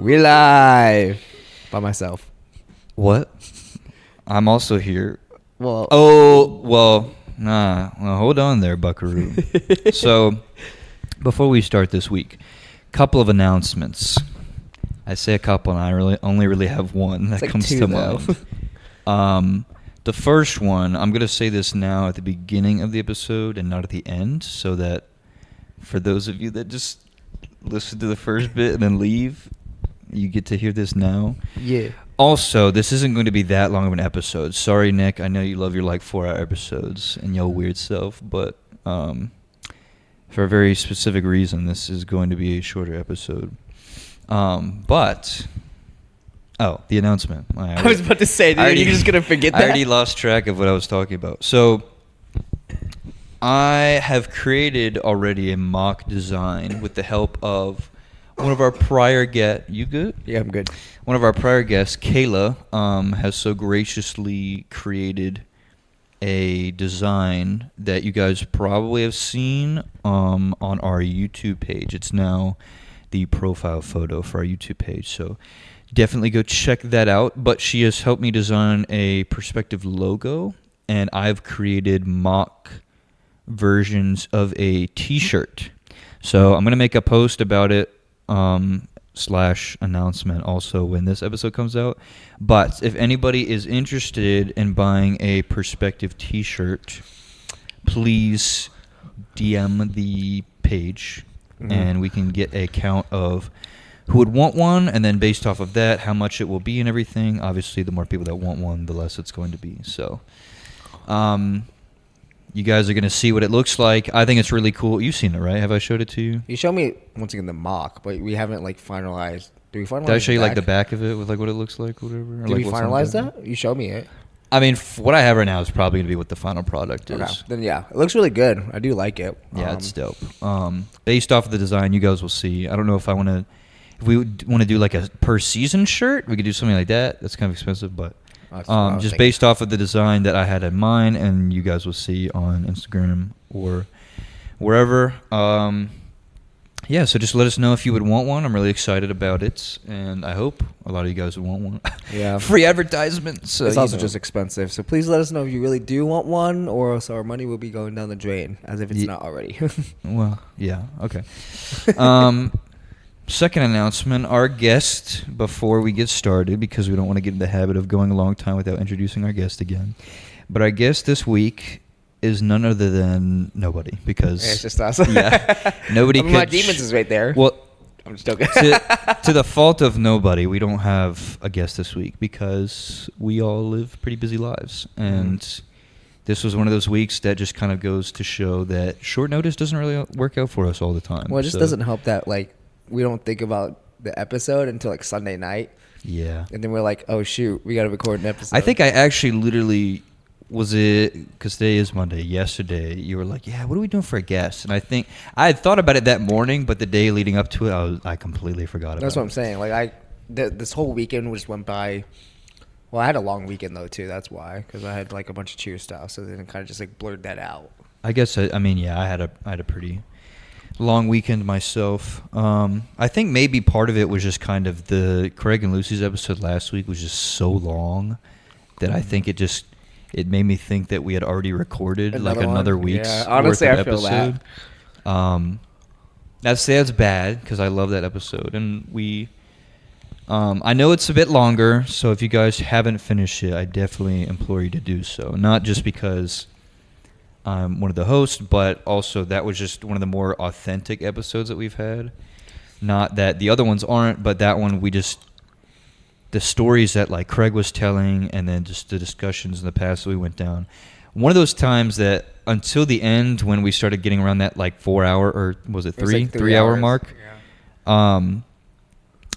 We live by myself. What? I'm also here. Well, Nah. Well, hold on there, Buckaroo. So, before we start this week, couple of announcements. I say a couple, and I only really have one that like comes two, to though. mind. The first one, I'm going to say this now at the beginning of the episode and not at the end, so that for those of you that just listen to the first bit and then leave, you get to hear this now. Yeah. Also, this isn't going to be that long of an episode. Sorry, Nick. I know you love your 4-hour episodes and your weird self, but for a very specific reason, this is going to be a shorter episode. The announcement. I was about to say, dude, you're just going to forget that? I already lost track of what I was talking about. So, I have created already a mock design with the help of one of our prior guests. You good? Yeah, I'm good. One of our prior guests, Kayla, has so graciously created a design that you guys probably have seen on our YouTube page. It's now the profile photo for our YouTube page. So definitely go check that out. But she has helped me design a perspective logo, and I've created mock versions of a t-shirt. So I'm going to make a post about it / announcement also when this episode comes out. But if anybody is interested in buying a perspective t-shirt, please DM the page and we can get a count of who would want one, and then based off of that, how much it will be and everything. Obviously, the more people that want one, the less it's going to be. So, you guys are going to see what it looks like. I think it's really cool. You've seen it, right? Have I showed it to you? You showed me, once again, the mock, but we haven't, finalized. Did we finalize Did I show you, the the back of it with, what it looks like, whatever? Did we finalize that? You showed me it. I mean, what I have right now is probably going to be what the final product is. Okay. Then, yeah. It looks really good. I do like it. Yeah, it's dope. Based off of the design, you guys will see. I don't know if we would want to do, a per season shirt. We could do something like that. That's kind of expensive, but... just based off of the design that I had in mind, and you guys will see on Instagram or wherever. So just let us know if you would want one. I'm really excited about it, and I hope a lot of you guys would want one. Yeah. Free advertisements. It's also just expensive, so please let us know if you really do want one, or else our money will be going down the drain, as if it's not already. Well, yeah, okay. Second announcement, our guest, before we get started, because we don't want to get in the habit of going a long time without introducing our guest again, but our guest this week is none other than nobody, because... Yeah, it's just us. Yeah. Nobody My demons is right there. Well, I'm just joking. to the fault of nobody, we don't have a guest this week, because we all live pretty busy lives, and... This was one of those weeks that just kind of goes to show that short notice doesn't really work out for us all the time. Well, it just doesn't help that, we don't think about the episode until, Sunday night. Yeah. And then we're like, oh, shoot, we got to record an episode. I think I actually literally because today is Monday. Yesterday, you were like, yeah, what are we doing for a guest? And I think I had thought about it that morning, but the day leading up to it, I completely forgot about it. That's what I'm saying. This whole weekend just went by. Well, I had a long weekend, though, too. That's why, because I had, a bunch of cheer stuff, so then it kind of just, blurred that out. I guess, I had a pretty long weekend myself. I think maybe part of it was just kind of the Craig and Lucy's episode last week was just so long that I think it made me think that we had already recorded another week's honestly, worth of I feel episode. That's bad, because I love that episode, and we... I know it's a bit longer, so if you guys haven't finished it, I definitely implore you to do so. Not just because I'm one of the hosts, but also that was just one of the more authentic episodes that we've had. Not that the other ones aren't, but that one the stories that Craig was telling, and then just the discussions in the past that we went down. One of those times that until the end, when we started getting around that 4 hour, or was it 3 hour mark? Yeah.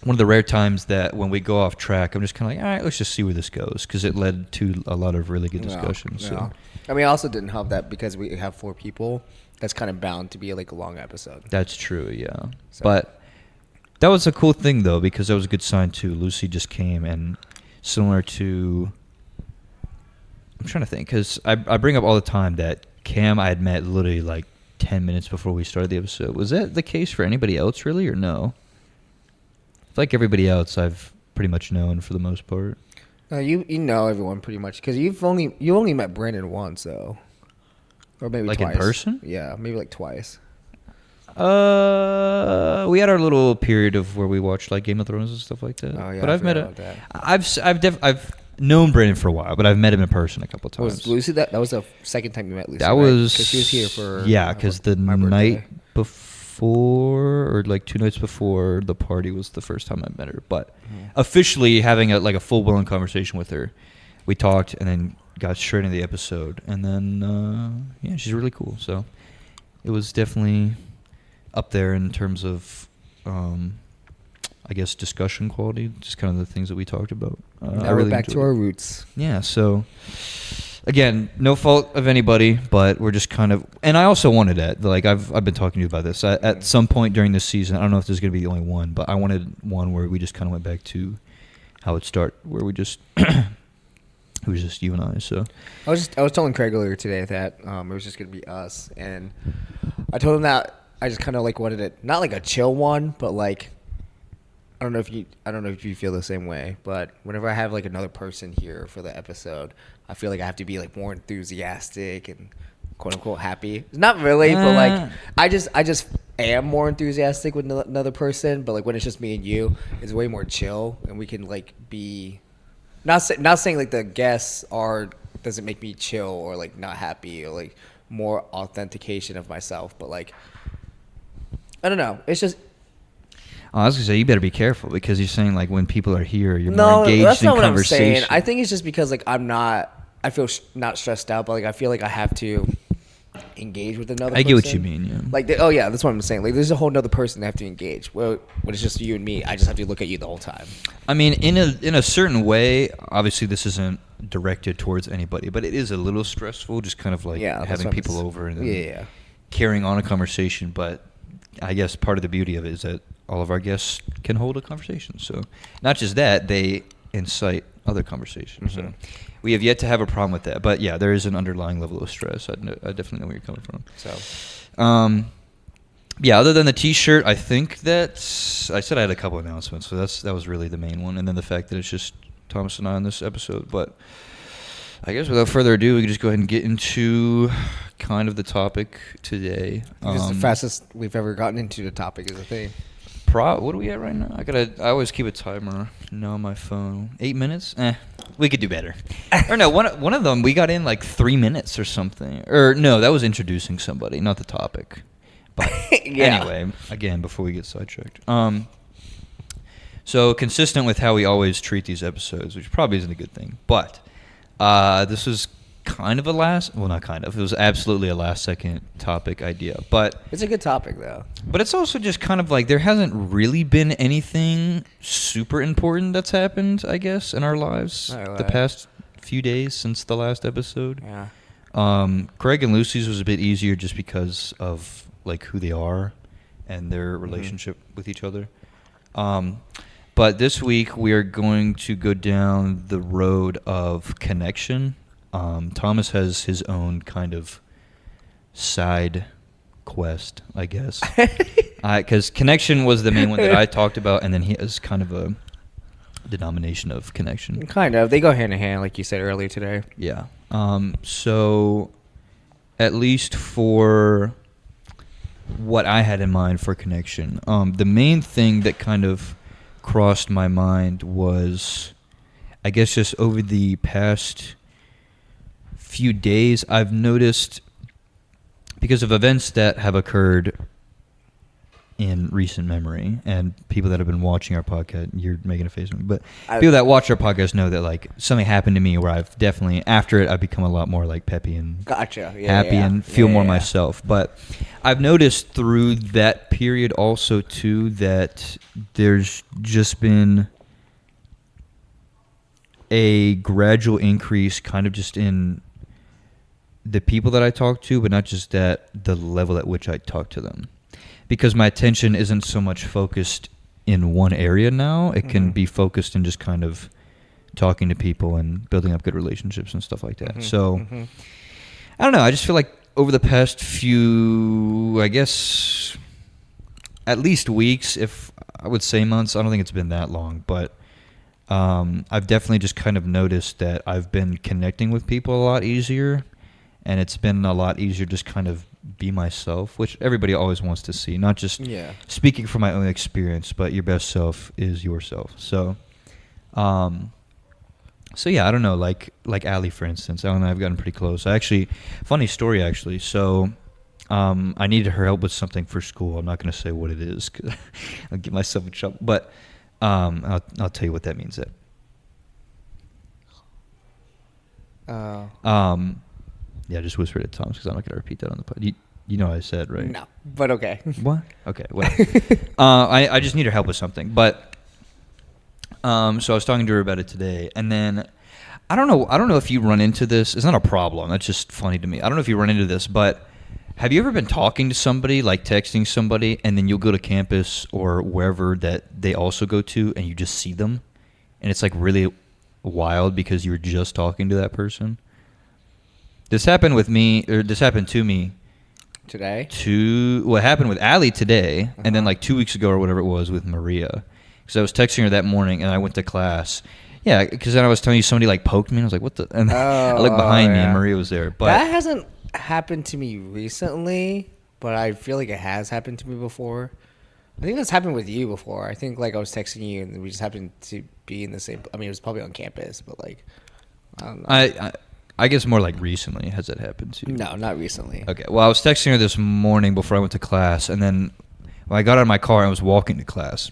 One of the rare times that when we go off track, I'm just kind of all right, let's just see where this goes, because it led to a lot of really good discussions. Yeah. So. I mean, it also didn't help that because we have 4 people, that's kind of bound to be a long episode. That's true, yeah. So. But that was a cool thing, though, because that was a good sign, too. Lucy just came, and similar to... I'm trying to think, because I bring up all the time that Cam I had met literally 10 minutes before we started the episode. Was that the case for anybody else, really, or no? like everybody else I've pretty much known for the most part. You know everyone pretty much because you only met Brandon once though, or maybe Like twice. in person? Yeah, maybe like twice. We had our little period of where we watched like Game of Thrones and stuff like that. Oh yeah, but I I've met forgot it. about that. I've known Brandon for a while, but I've met him in person a couple times. Was Lucy that was the second time you met Lucy? That right? was because she was here for because the my night birthday. before or like 2 nights before the party was the first time I met her. But officially having a full blown conversation with her, we talked and then got straight into the episode, and then she's really cool. So it was definitely up there in terms of I guess discussion quality, just kind of the things that we talked about. Now we're back to our roots. Yeah, so again, no fault of anybody, but we're just kind of, and I also wanted that. Like I've been talking to you about this. At some point during this season, I don't know if there's going to be the only one, but I wanted one where we just kind of went back to how it started, where we just it was just you and I. So I was telling Craig earlier today that it was just gonna be us, and I told him that I just kind of like wanted it, not like a chill one, but like I don't know if you feel the same way, but whenever I have like another person here for the episode, I feel like I have to be like more enthusiastic and quote unquote happy. Not really, but like I just am more enthusiastic with another person, but like when it's just me and you, it's way more chill, and we can like be not saying like the guests doesn't make me chill or like not happy or like more authentication of myself, but like I don't know, it's just. I was gonna say you better be careful because you're saying like when people are here, you're No, more engaged that's in not what I'm conversation. saying. I think it's just because like I feel not stressed out, but like I feel like I have to engage with another. I get what person. you mean. Yeah. Like, oh yeah, that's what I'm saying. Like, there's a whole nother person I have to engage. Well, when it's just you and me, I just have to look at you the whole time. I mean, in a certain way, obviously this isn't directed towards anybody, but it is a little stressful, just kind of like having people over and then carrying on a conversation. But I guess part of the beauty of it is that all of our guests can hold a conversation. So not just that, they incite other conversations. Mm-hmm. So we have yet to have a problem with that. But yeah, there is an underlying level of stress. I definitely know where you're coming from. So, yeah, other than the T-shirt, I think that I said I had a couple announcements. So that was really the main one. And then the fact that it's just Thomas and I on this episode. But I guess without further ado, we can just go ahead and get into kind of the topic today. this is the fastest we've ever gotten into the topic is a thing. What are we at right now? I always keep a timer now on my phone. 8 minutes? We could do better. Or no, one of them we got in like 3 minutes or something. Or no, that was introducing somebody, not the topic. But anyway, again, before we get sidetracked. So consistent with how we always treat these episodes, which probably isn't a good thing, but this was kind of it was absolutely a last second topic idea, but It's a good topic though. but it's also just kind of like there hasn't really been anything super important that's happened, I guess, in our lives the past few days since the last episode. Yeah. Craig and Lucy's was a bit easier just because of like who they are and their relationship with each other. But this week we are going to go down the road of connection. Thomas has his own kind of side quest, I guess. Because connection was the main one that I talked about, and then he has kind of a denomination of connection. Kind of. They go hand in hand, like you said earlier today. Yeah. So at least for what I had in mind for connection, the main thing that kind of crossed my mind was, I guess, just over the past few days, I've noticed, because of events that have occurred in recent memory, and people that have been watching our podcast, you're making a face at me, but people that watch our podcast know that like something happened to me where I've definitely, after it, I've become a lot more like peppy and happy and feel more myself. But I've noticed through that period also too that there's just been a gradual increase kind of just in the people that I talk to, but not just that, the level at which I talk to them. Because my attention isn't so much focused in one area now. It can be focused in just kind of talking to people and building up good relationships and stuff like that. So, I don't know. I just feel like over the past few, I guess, at least weeks, if I would say months. I don't think it's been that long, but I've definitely just kind of noticed that I've been connecting with people a lot easier, and it's been a lot easier just kind of be myself, which everybody always wants to see. Not just speaking from my own experience, but your best self is yourself. So, yeah, I don't know, like Allie, for instance. Allie and I have gotten pretty close. Funny story actually. So, I needed her help with something for school. I'm not going to say what it is because I'll get myself in trouble. But I'll tell you what that means. Yeah, just whisper it at Tom's because I'm not going to repeat that on the pod. You know what I said, right? No, but okay. What? Okay, whatever. I just need her help with something. But so I was talking to her about it today, and then I don't know if you run into this. It's not a problem. That's just funny to me. I don't know if you run into this, but have you ever been talking to somebody, like texting somebody, and then you'll go to campus or wherever that they also go to, and you just see them, and it's like really wild because you were just talking to that person? This happened with me, or this happened to me Today? What happened with Allie today, and then like 2 weeks ago or whatever it was with Maria. Because I was texting her that morning, and I went to class. Yeah, because then I was telling you somebody like poked me, and I was like, what the? And I looked behind me, and Maria was there. But that hasn't happened to me recently, but I feel like it has happened to me before. I think that's happened with you before. I think like I was texting you, and we just happened to be in the same. I mean, it was probably on campus, but like, I don't know. I guess more like recently. Has that happened to you? No, not recently. Okay. Well, I was texting her this morning before I went to class, and then when I got out of my car and I was walking to class,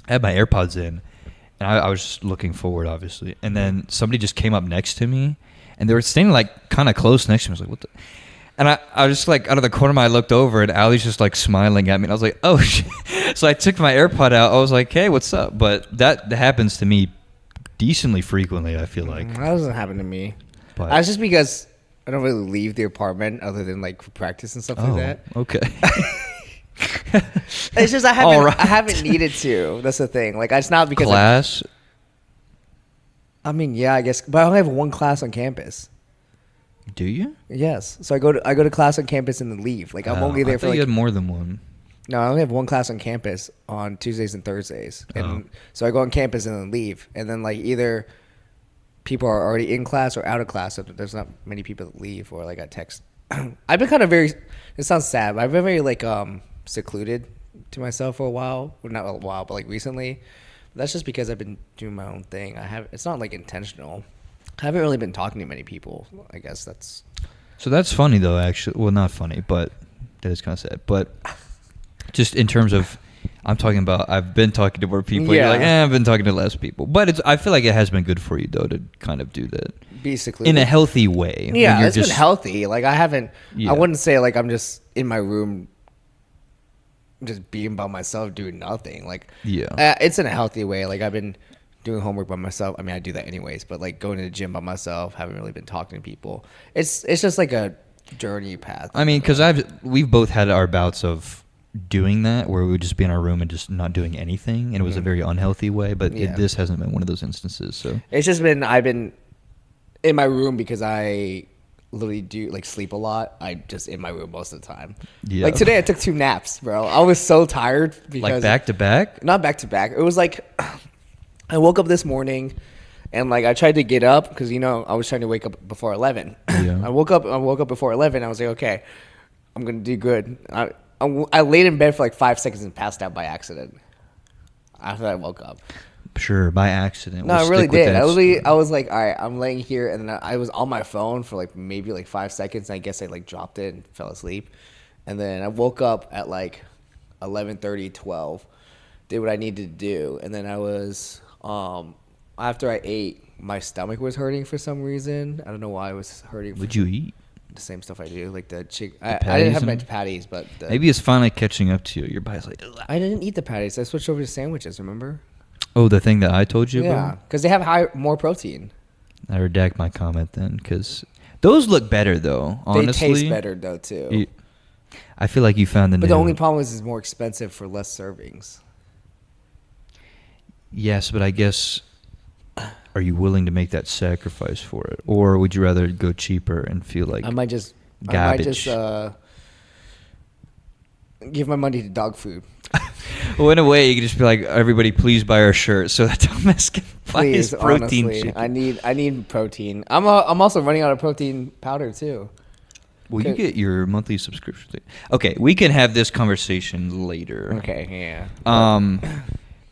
I had my AirPods in, and I was just looking forward, obviously. And then somebody just came up next to me, and they were standing like kind of close next to me. I was like, what the? And I was just like, out of the corner of my eye, I looked over, and Allie's just like smiling at me. And I was like, oh, shit. So I took my AirPod out. I was like, hey, what's up? But that happens to me decently frequently, I feel like. That doesn't happen to me. But That's just because I don't really leave the apartment other than like for practice and stuff like that. Okay. It's just I haven't needed to. That's the thing. Like it's not because class. I mean, yeah, I guess, but I only have one class on campus. Do you? Yes. So I go to class on campus and then leave. Like I'm only there I for thought like you had more than one. No, I only have one class on campus on Tuesdays and Thursdays. And so I go on campus and then leave. And then like either people are already in class or out of class, so there's not many people that leave, or like I text. I've been kind of it sounds sad, but I've been very like secluded to myself for a while. Well, not a while, but like recently. That's just because I've been doing my own thing. It's not like intentional. I haven't really been talking to many people. I guess that's. So that's funny though, actually. Well, not funny, but that is kind of sad. But just in terms of, I'm talking about, I've been talking to more people. Yeah. You're like, I've been talking to less people. But I feel like it has been good for you though to kind of do that. Basically. In a healthy way. Yeah, it's been healthy. Like I haven't. Yeah. I wouldn't say like I'm just in my room, just being by myself doing nothing. Like it's in a healthy way. Like I've been doing homework by myself. I mean, I do that anyways, but like going to the gym by myself, haven't really been talking to people. It's just like a journey path. I mean, because we've both had our bouts of doing that where we would just be in our room and just not doing anything, and it was a very unhealthy way. But this hasn't been one of those instances. So it's just been I've been in my room because I literally do like sleep a lot. I just in my room most of the time. Yeah. Like today, I took 2 naps, bro. I was so tired because like back to back. Not back to back. It was like I woke up this morning, and like I tried to get up because I was trying to wake up before 11. Yeah. I woke up before 11. I was like, okay, I'm gonna do good. I laid in bed for like 5 seconds and passed out by accident. After I woke up. Sure, by accident. No, I really did. I was like, all right, I'm laying here, and then I was on my phone for like maybe like 5 seconds. And I guess I like dropped it and fell asleep, and then I woke up at like 11:30, 12. Did what I needed to do, and then I was after I ate, my stomach was hurting for some reason. I don't know why it was hurting. What'd you eat? The same stuff I do, like the chicken. I didn't have my patties, but maybe it's finally catching up to you. Your body's like, ugh. I didn't eat the patties. I switched over to sandwiches. Remember? Oh, the thing that I told you Yeah, about? because they have more protein. I redact my comment then, because those look better though. Honestly, they taste better though too. I feel like you found the. But the only problem is it's more expensive for less servings. Yes, but I guess, are you willing to make that sacrifice for it, or would you rather go cheaper and feel like I might just garbage? give my money to dog food. Well, in a way, you could just be like, everybody, please buy our shirt so that Thomas can buy his Please, protein honestly, chicken. I need protein. I'm also running out of protein powder too. Well, you Okay. get your monthly subscription thing. Okay, we can have this conversation later. Okay, yeah.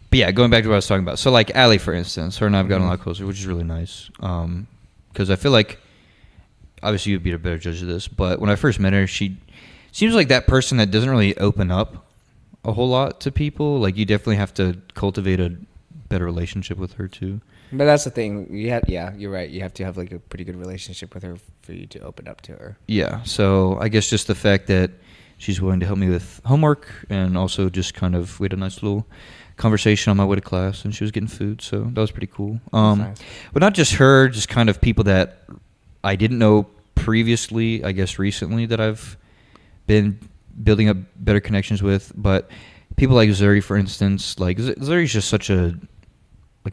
But yeah, going back to what I was talking about. So like Allie, for instance, her and I've gotten a Mhm. lot closer, which is really nice. Because I feel like, obviously you'd be a better judge of this, but when I first met her, she seems like that person that doesn't really open up a whole lot to people. Like you definitely have to cultivate a better relationship with her too. But that's the thing. Yeah, you're right. You have to have like a pretty good relationship with her for you to open up to her. Yeah, so I guess just the fact that she's willing to help me with homework and also just kind of, we had a nice little conversation on my way to class and she was getting food, so that was pretty cool. Nice. But not just her, just kind of people that I didn't know previously, I guess recently, that I've been building up better connections with. But people like Zuri, for instance, like Zuri's just such a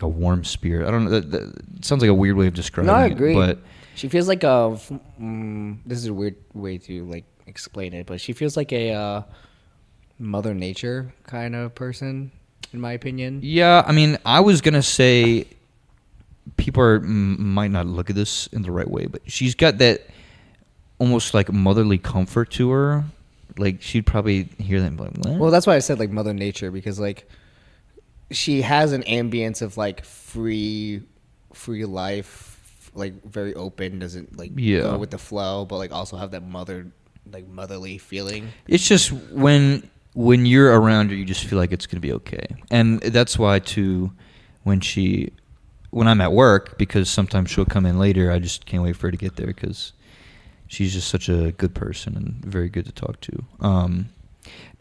warm spirit. I don't know. That sounds like a weird way of describing No, I it. agree. But She feels like this is a weird way to like explain it, but she feels like a Mother Nature kind of person, in my opinion. yeah, I mean, I was gonna say people might not look at this in the right way, but she's got that almost like motherly comfort to her. Like she'd probably hear that and be like, what? Well, that's why I said like Mother Nature, because like she has an ambience of like free life, like very open, doesn't like Yeah. go with the flow, but like also have that motherly feeling. It's just when you're around her, you just feel like it's gonna be okay, and that's why too. When I'm at work, because sometimes she'll come in later, I just can't wait for her to get there because she's just such a good person and very good to talk to. But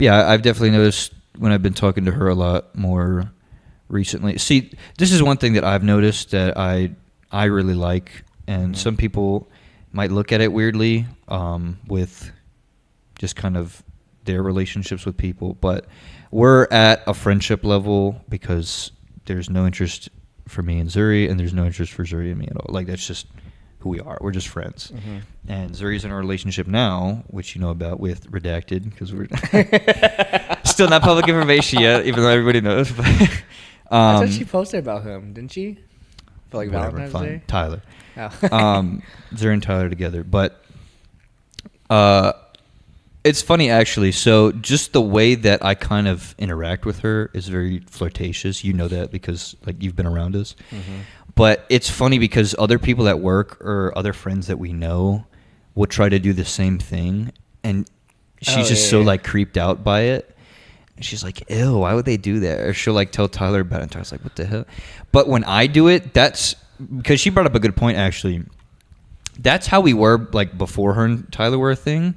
yeah, I've definitely noticed when I've been talking to her a lot more recently. See, this is one thing that I've noticed that I really like, and some people might look at it weirdly with just kind of their relationships with people, but we're at a friendship level because there's no interest for me and Zuri, and there's no interest for Zuri and me at all. Like that's just who we are. We're just friends. Mhm. And Zuri's in a relationship now, which you know about with Redacted, because we're still not public information yet, even though everybody knows. But, I thought she posted about him, didn't she? For like whatever, Valentine's fine. Day. Tyler. Oh. Zuri and Tyler together. But it's funny, actually. So just the way that I kind of interact with her is very flirtatious. You know that because like you've been around us. Mhm. But it's funny because other people at work or other friends that we know will try to do the same thing, and she's Oh, just yeah, so yeah. like creeped out by it. And she's like, "Ew, why would they do that?" Or she'll like tell Tyler about it, and Tyler's like, "What the hell?" But when I do it, that's because she brought up a good point, actually. That's how we were like before her and Tyler were a thing.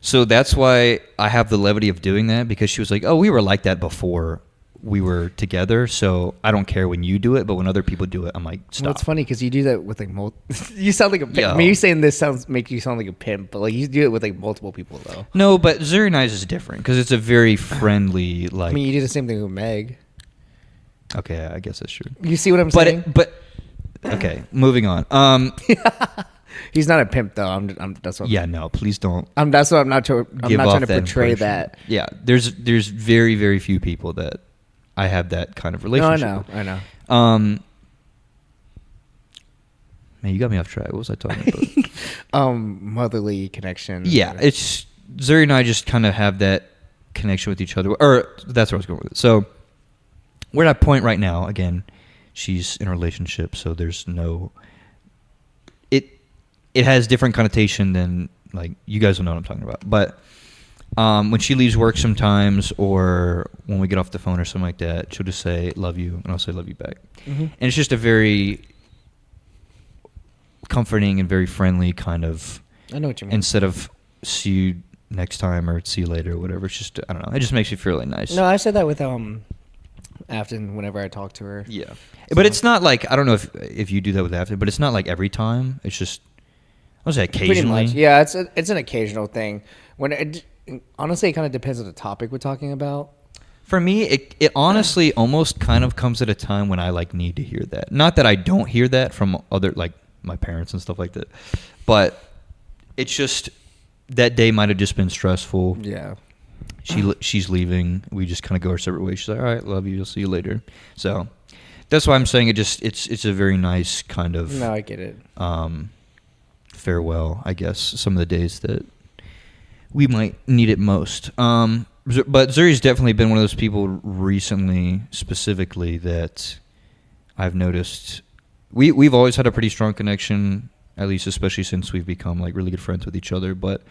So that's why I have the levity of doing that, because she was like, "Oh, we were like that before we were together, so I don't care when you do it, but when other people do it, I'm like, stop." Well, it's funny because you do that with like you sound like a pimp. Yo. I mean, you saying this makes you sound like a pimp, but like you do it with like multiple people though. No, but Zuri and I's is different because it's a very friendly, like. I mean, you do the same thing with Meg. Okay, I guess that's true. You see what I'm But saying? okay, moving on. He's not a pimp though. That's what. Yeah, no, please don't. That's what I'm not. I'm give not off trying to that portray impression. that. Yeah, there's very very few people that I have that kind of No, relationship. I know. Man, you got me off track. What was I talking about? Motherly connection. Yeah, it's Zuri and I just kind of have that connection with each other, or that's where I was going with it. So we're at a point right now. Again, she's in a relationship, so there's no. It has different connotation than like you guys will know what I'm talking about. But when she leaves work sometimes, or when we get off the phone or something like that, she'll just say "love you," and I'll say "love you" back. Mhm. And it's just a very comforting and very friendly kind of. I know what you mean. Instead of see you next time or see you later or whatever, it's just I don't know. It just makes you feel really nice. No, I said that with Afton whenever I talk to her. Yeah, but it's not like I don't know if you do that with Afton, but it's not like every time. It's just I would say occasionally. Pretty much. Yeah, it's an occasional thing. Honestly, it kind of depends on the topic we're talking about. For me, it honestly almost kind of comes at a time when I like need to hear that. Not that I don't hear that from other like my parents and stuff like that, but it's just that day might have just been stressful. Yeah. she's leaving. We just kind of go our separate ways. She's like, all right, love you. I'll see you later. So that's why I'm saying it's a very nice kind of No, I get it. Farewell, I guess, some of the days that we might need it most. But Zuri's definitely been one of those people recently, specifically, that I've noticed. We've always had a pretty strong connection, at least especially since we've become like really good friends with each other. But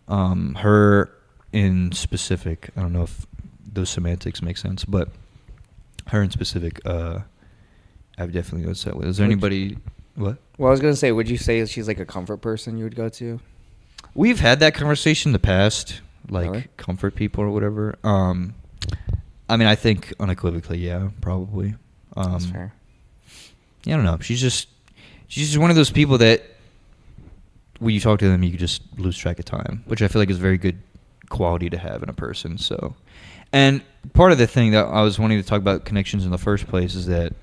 her in specific, I don't know if those semantics make sense, but her in specific, I've definitely noticed that with. Is there anybody? What? Well, I was gonna say, would you say she's like a comfort person you would go to? We've had that conversation in the past, like Really? comfort people or whatever. I mean, I think unequivocally, yeah, probably. That's fair. Yeah, I don't know. She's just one of those people that when you talk to them, you just lose track of time, which I feel like is a very good quality to have in a person. So, and part of the thing that I was wanting to talk about connections in the first place is that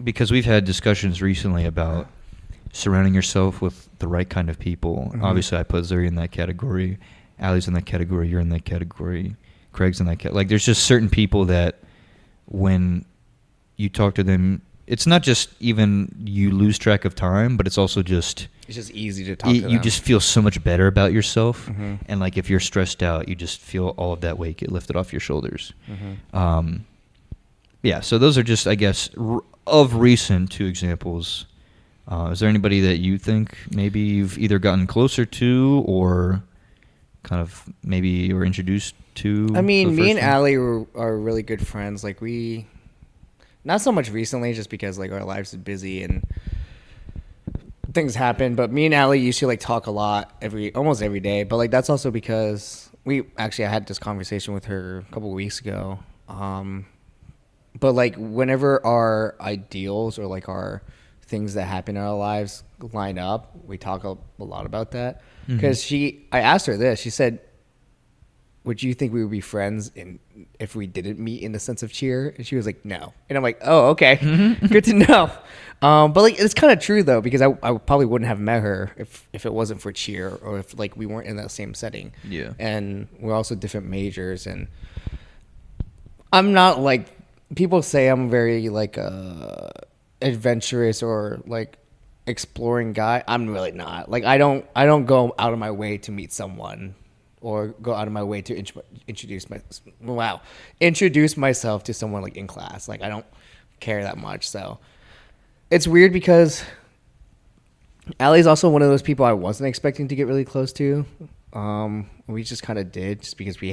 because we've had discussions recently about surrounding yourself with the right kind of people. Mhm. Obviously, I put Zuri in that category. Allie's in that category. You're in that category. Craig's in that category. Like, there's just certain people that when you talk to them, it's not just even you lose track of time, but it's also just It's just easy to talk to them. you just feel so much better about yourself. Mhm. And like if you're stressed out, you just feel all of that weight get lifted off your shoulders. Mhm. Yeah, so those are just, I guess, of recent two examples. Is there anybody that you think maybe you've either gotten closer to or kind of maybe you were introduced to? I mean, for the me and first time? Allie are really good friends. Like not so much recently, just because like our lives are busy and things happen. But me and Allie used to like talk a lot almost every day. But like that's also because I had this conversation with her a couple of weeks ago. But like whenever our ideals or like our things that happen in our lives line up, we talk a lot about that. Because I asked her this. She said, would you think we would be friends if we didn't meet in the sense of cheer? And she was like, no. And I'm like, oh, okay. Good to know. But like, it's kind of true though, because I probably wouldn't have met her if it wasn't for cheer or if like we weren't in that same setting. Yeah. And we're also different majors. And I'm not like, people say I'm very like adventurous or like exploring guy. I'm really not. Like I don't go out of my way to meet someone or go out of my way to introduce myself to someone like in class. Like I don't care that much. So it's weird because Allie's also one of those people I wasn't expecting to get really close to. We just kind of did just because we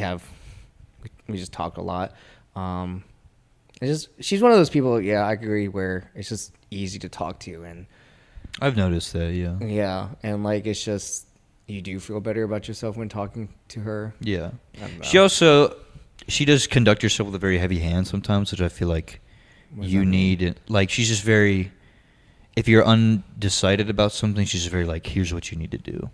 just talk a lot. She's one of those people. Yeah, I agree. Where it's just easy to talk to, and I've noticed that, yeah. yeah, and like it's just you do feel better about yourself when talking to her. Yeah. I don't know. She does conduct herself with a very heavy hand sometimes, which I feel like What does you that mean? need. Like, she's just very, if you're undecided about something, she's just very like, here's what you need to do.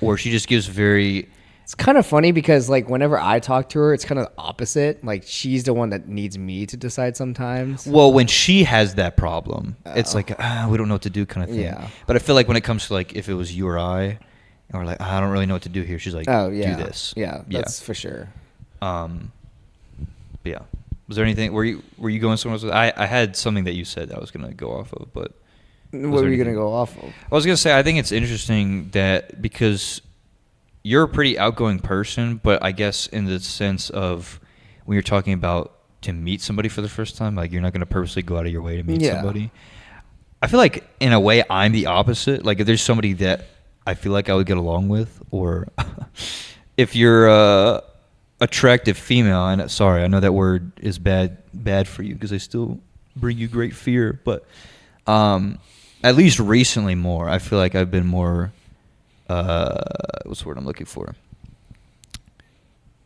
Or she just gives very, It's kind of funny because like whenever I talk to her, it's kind of the opposite. Like she's the one that needs me to decide sometimes. well, when she has that problem, it's Oh. like, we don't know what to do kind of thing. Yeah. But I feel like when it comes to like, if it was you or I, and we're like, I don't really know what to do here, she's like, Oh yeah, do this. Yeah, that's for sure. But yeah. Was there anything? Were you going somewhere else? I had something that you said that I was gonna go off of, but What there were you anything? gonna go off of? I was gonna say I think it's interesting that because you're a pretty outgoing person, but I guess in the sense of when you're talking about to meet somebody for the first time, like you're not gonna purposely go out of your way to meet Yeah. somebody. I feel like in a way I'm the opposite. Like if there's somebody that I feel like I would get along with, or if you're a attractive female, and sorry, I know that word is bad for you because they still bring you great fear, but at least recently more, I feel like I've been more what's the word I'm looking for?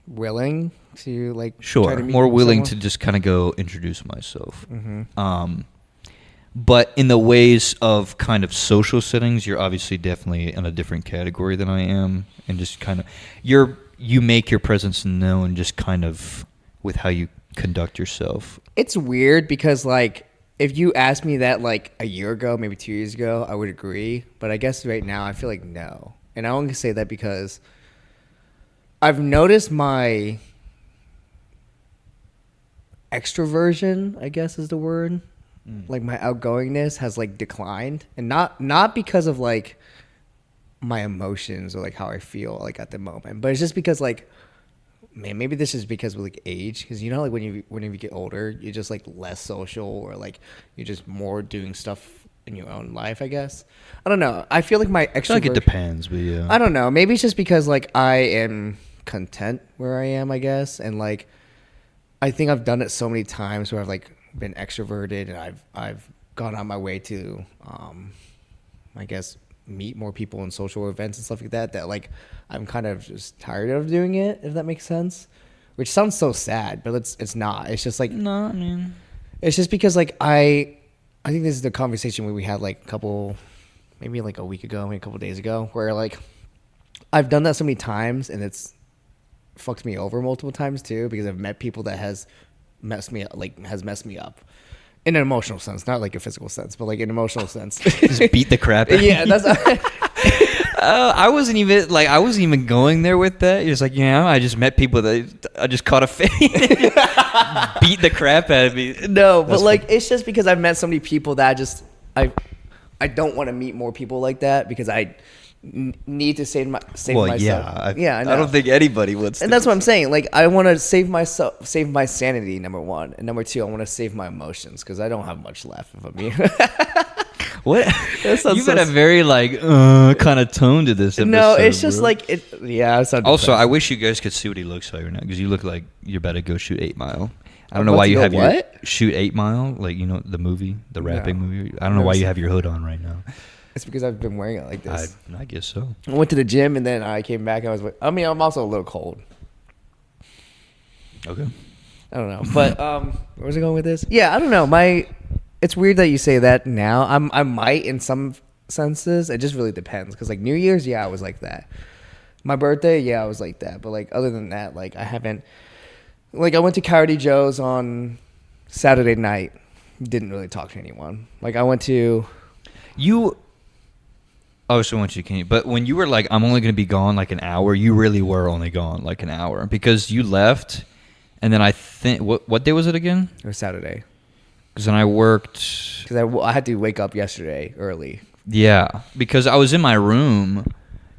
Willing to like Sure, try to meet more willing someone? to just kind of go introduce myself. Mm-hmm. But in the ways of kind of social settings, you're obviously definitely in a different category than I am, and just kind of you make your presence known just kind of with how you conduct yourself. It's weird because like if you asked me that like a year ago, maybe 2 years ago, I would agree. But I guess right now I feel like no. And I only say that because I've noticed my extroversion, I guess is the word. Like my outgoingness has like declined, and not because of like my emotions or like how I feel like at the moment, but it's just because like, man, maybe this is because of like age, because you know, like whenever you get older, you're just like less social, or like you're just more doing stuff in your own life, I guess. I don't know. I feel like my I feel like it extrovert. depends, but yeah. I don't know. Maybe it's just because like I am content where I am, I guess, and like I think I've done it so many times where I've like been extroverted, and I've gone on my way to, I guess, meet more people in social events and stuff like that. That like I'm kind of just tired of doing it, if that makes sense. Which sounds so sad, but it's not. It's just like No, I mean, it's just because like I think this is the conversation where we had like maybe like a week ago, maybe a couple days ago, where like I've done that so many times, and it's fucked me over multiple times too, because I've met people that has messed me up in an emotional sense, not like a physical sense, but like an emotional sense. just beat the crap out of Yeah, you. that's I wasn't even going there with that. You're just like, yeah, I just met people that I just caught a fade. Beat the crap out of me. no, but That's like funny. it's just because I've met so many people that I don't want to meet more people like that, because I need to save Well, myself. yeah, I I know. don't think anybody wants. And that's what I'm saying. Like, I want to save my sanity, number one, and number two, I want to save my emotions, because I don't have much left of me. What? That sounds You've so got a very like kind of tone to this episode. No, it's just bro. like it. Yeah. It sounds Also, I depressing. wish you guys could see what he looks like right now, because you look like you're about to go shoot 8 Mile. I don't I'm know about why to you go have your what? shoot 8 Mile, like you know the movie, the rapping No. movie. I don't know Never why you seen have your hood on right now. It's because I've been wearing it like this. I guess so. I went to the gym, and then I came back. I'm also a little cold. Okay. I don't know, but where was I going with this? Yeah, I don't know. It's weird that you say that now. I might in some senses. It just really depends, because like New Year's, yeah, I was like that. My birthday, yeah, I was like that. But like other than that, like I haven't. Like I went to Coyote Joe's on Saturday night. Didn't really talk to anyone. Like I went to. You obviously want you to continue, but when you were like, I'm only going to be gone like an hour, you really were only gone like an hour, because you left, and then I think what day was it again? It was Saturday. Because then I worked. Because I had to wake up yesterday early. Yeah, because I was in my room.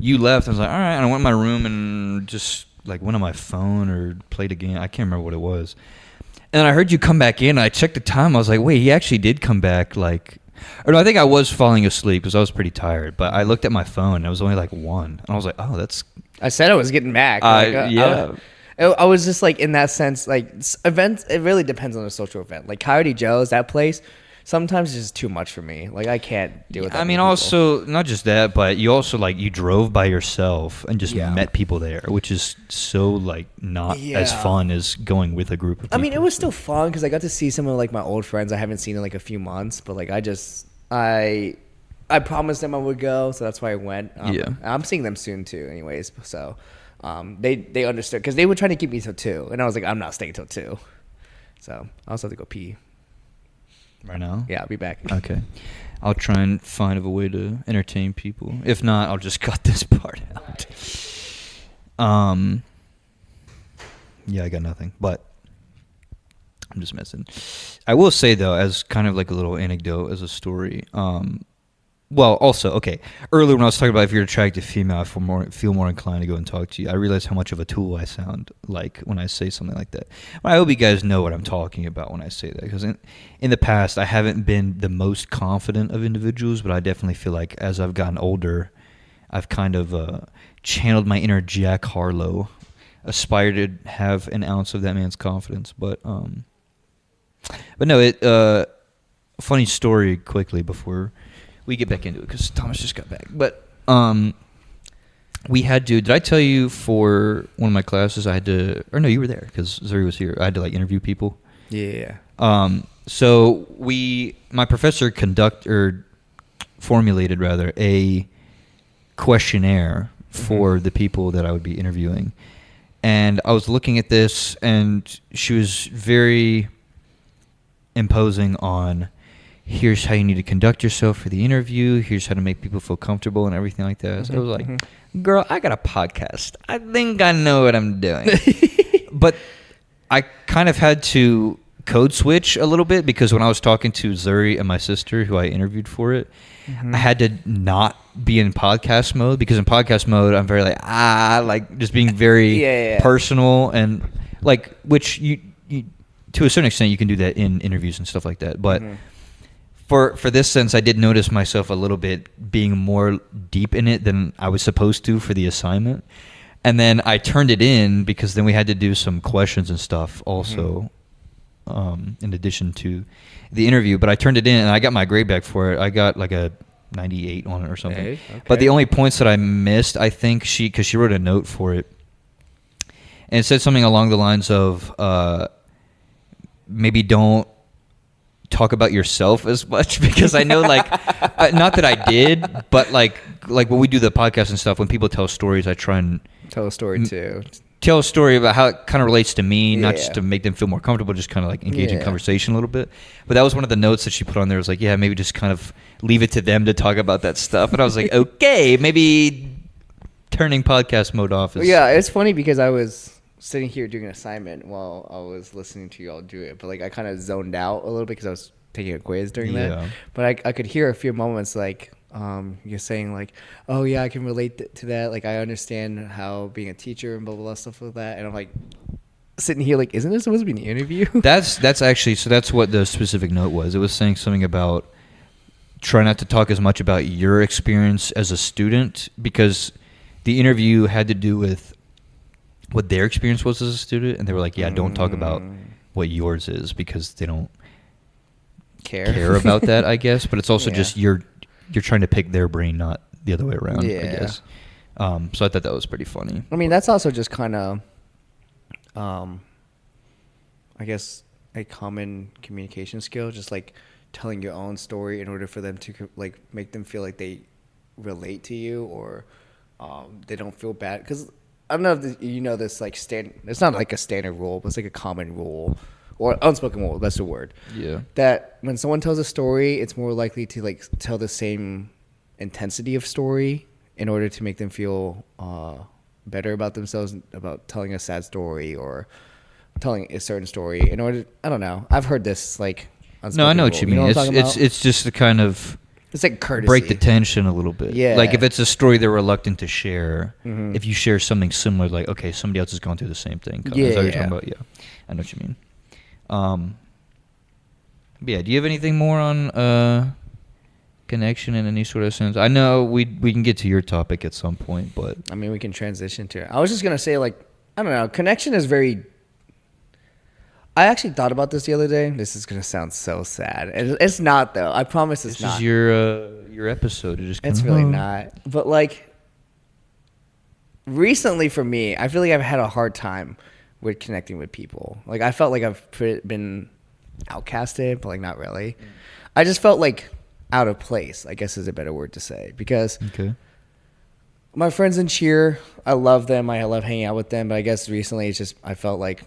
You left. I was like, all right. And I went in my room and just like went on my phone or played a game. I can't remember what it was. And then I heard you come back in. And I checked the time. I was like, wait, he actually did come back. Like, or no, I think I was falling asleep because I was pretty tired. But I looked at my phone. And it was only like 1. And I was like, oh, that's. I said I was getting back. Like, yeah. I was just like in that sense, like events. It really depends on the social event. Like Coyote Joe's, that place. Sometimes it's just too much for me. Like I can't deal with that. I mean, many people. also not just that, but you also like you drove by yourself and just Yeah. met people there, which is so like not as Yeah. fun as going with a group of people. I mean, it was still fun because I got to see some of like my old friends I haven't seen in like a few months. But like I promised them I would go, so that's why I went. Yeah. I'm seeing them soon too. Anyways, so they understood, because they were trying to keep me till 2, and I was like, I'm not staying till 2. So I also have to go pee. right now. Yeah, I'll be back. Okay. I'll try and find a way to entertain people. If not, I'll just cut this part out. Yeah, I got nothing, but I'm just messing. I will say though, as kind of like a little anecdote, as a story. Well, also, okay. Earlier when I was talking about if you're an attractive female, I feel more inclined to go and talk to you. I realize how much of a tool I sound like when I say something like that. But I hope you guys know what I'm talking about when I say that, because in the past I haven't been the most confident of individuals, but I definitely feel like as I've gotten older, I've kind of channeled my inner Jack Harlow, aspired to have an ounce of that man's confidence. But no, funny story quickly before we get back into it, because Thomas just got back. But we had to. Did I tell you for one of my classes I had to? Or no, you were there because Zuri was here. I had to like interview people. Yeah. So my professor formulated rather a questionnaire for the people that I would be interviewing, and I was looking at this, and she was very imposing on here's how you need to conduct yourself for the interview. Here's how to make people feel comfortable and everything like that. So I was like, girl, I got a podcast. I think I know what I'm doing. But I kind of had to code switch a little bit because when I was talking to Zuri and my sister, who I interviewed for it, I had to not be in podcast mode, because in podcast mode, I'm very like just being very personal, and like, which you to a certain extent you can do that in interviews and stuff like that. But for this sense, I did notice myself a little bit being more deep in it than I was supposed to for the assignment. And then I turned it in because then we had to do some questions and stuff also, in addition to the interview. But I turned it in and I got my grade back for it. I got like a 98 on it or something. Okay. But the only points that I missed, I think because she wrote a note for it, and it said something along the lines of maybe don't talk about yourself as much, because I know like not that I did, but like when we do the podcast and stuff, when people tell stories, I try and tell a story too. Tell a story about how it kind of relates to me, not just to make them feel more comfortable, just kind of like engage in conversation a little bit. But that was one of the notes that she put on there. Was like, yeah, maybe just kind of leave it to them to talk about that stuff. And I was like, okay, maybe turning podcast mode off is... Yeah, it's funny because I was sitting here doing an assignment while I was listening to y'all do it, but like I kind of zoned out a little bit because I was taking a quiz during that. But I could hear a few moments like you're saying like, oh yeah, I can relate to that. Like I understand how being a teacher and blah, blah, blah, stuff like that. And I'm like sitting here like, isn't this supposed to be an interview? That's actually, so that's what the specific note was. It was saying something about try not to talk as much about your experience as a student, because the interview had to do with what their experience was as a student. And they were like, yeah, don't talk about what yours is, because they don't care about that, I guess. But it's also just you're trying to pick their brain, not the other way around, I guess. So I thought that was pretty funny. I mean, that's also just kind of, I guess, a common communication skill, just like telling your own story in order for them to like make them feel like they relate to you, or they don't feel bad. Because I don't know if you know this, like it's not like a standard rule, but it's like a common rule. Or unspoken rule, that's the word. Yeah. That when someone tells a story, it's more likely to like tell the same intensity of story in order to make them feel better about themselves, about telling a sad story or telling a certain story. In order, I don't know. I've heard this like. No, I know what you mean. It's just the kind of. It's like courtesy. Break the tension a little bit. Yeah. Like if it's a story they're reluctant to share, if you share something similar, like okay, somebody else has gone through the same thing. Yeah. Is that what you're talking about? Yeah. I know what you mean. Yeah. Do you have anything more on connection in any sort of sense? I know we can get to your topic at some point, but I mean we can transition to it. I was just gonna say like I don't know. Connection is very. I actually thought about this the other day. This is gonna sound so sad. It's not though. I promise it's not. This is your episode. It's really not. But like recently for me, I feel like I've had a hard time with connecting with people. Like I felt like I've been outcasted, but like not really. I just felt like out of place, I guess is a better word to say, because my friends in cheer, I love them. I love hanging out with them, but I guess recently it's just I felt like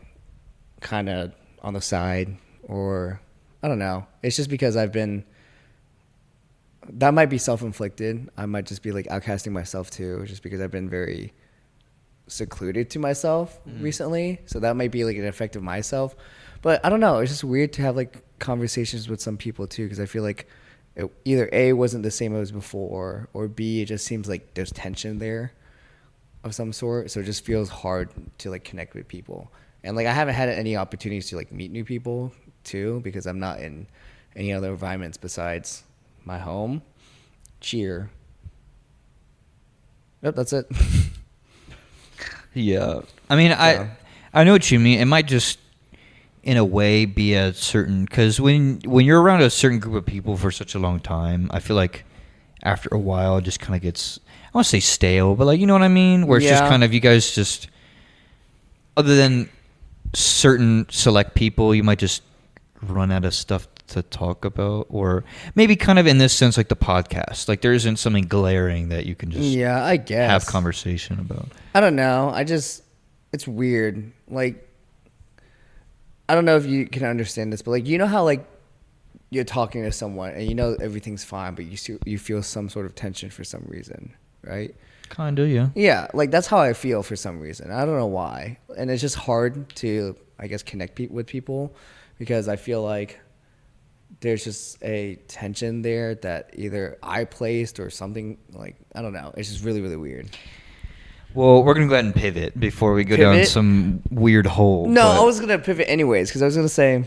kind of on the side, or I don't know. It's just because I've been. That might be self-inflicted. I might just be like outcasting myself too, just because I've been very secluded to myself recently. So that might be like an effect of myself. But I don't know. It's just weird to have like conversations with some people too, because I feel like it either A, wasn't the same as before, or B, it just seems like there's tension there of some sort. So it just feels hard to like connect with people. And like I haven't had any opportunities to like meet new people too, because I'm not in any other environments besides my home. Cheer. Yep, that's it. Yeah. I mean, I know what you mean. It might just, in a way, be a certain... Because when you're around a certain group of people for such a long time, I feel like after a while it just kind of gets... I don't want to say stale, but like, you know what I mean? Where it's just kind of, you guys just... Other than certain select people, you might just run out of stuff to talk about, or maybe kind of in this sense like the podcast, like there isn't something glaring that you can just I guess have conversation about. I don't know, it's weird. Like I don't know if you can understand this, but like you know how like you're talking to someone and you know everything's fine, but you feel some sort of tension for some reason, right? Kinda, yeah. Yeah, like that's how I feel for some reason. I don't know why, and it's just hard to, I guess, connect with people because I feel like there's just a tension there that either I placed or something, like, I don't know. It's just really, really weird. Well, we're gonna go ahead and pivot before we go down Pivot? some weird hole. No, but- I was gonna pivot anyways because I was gonna say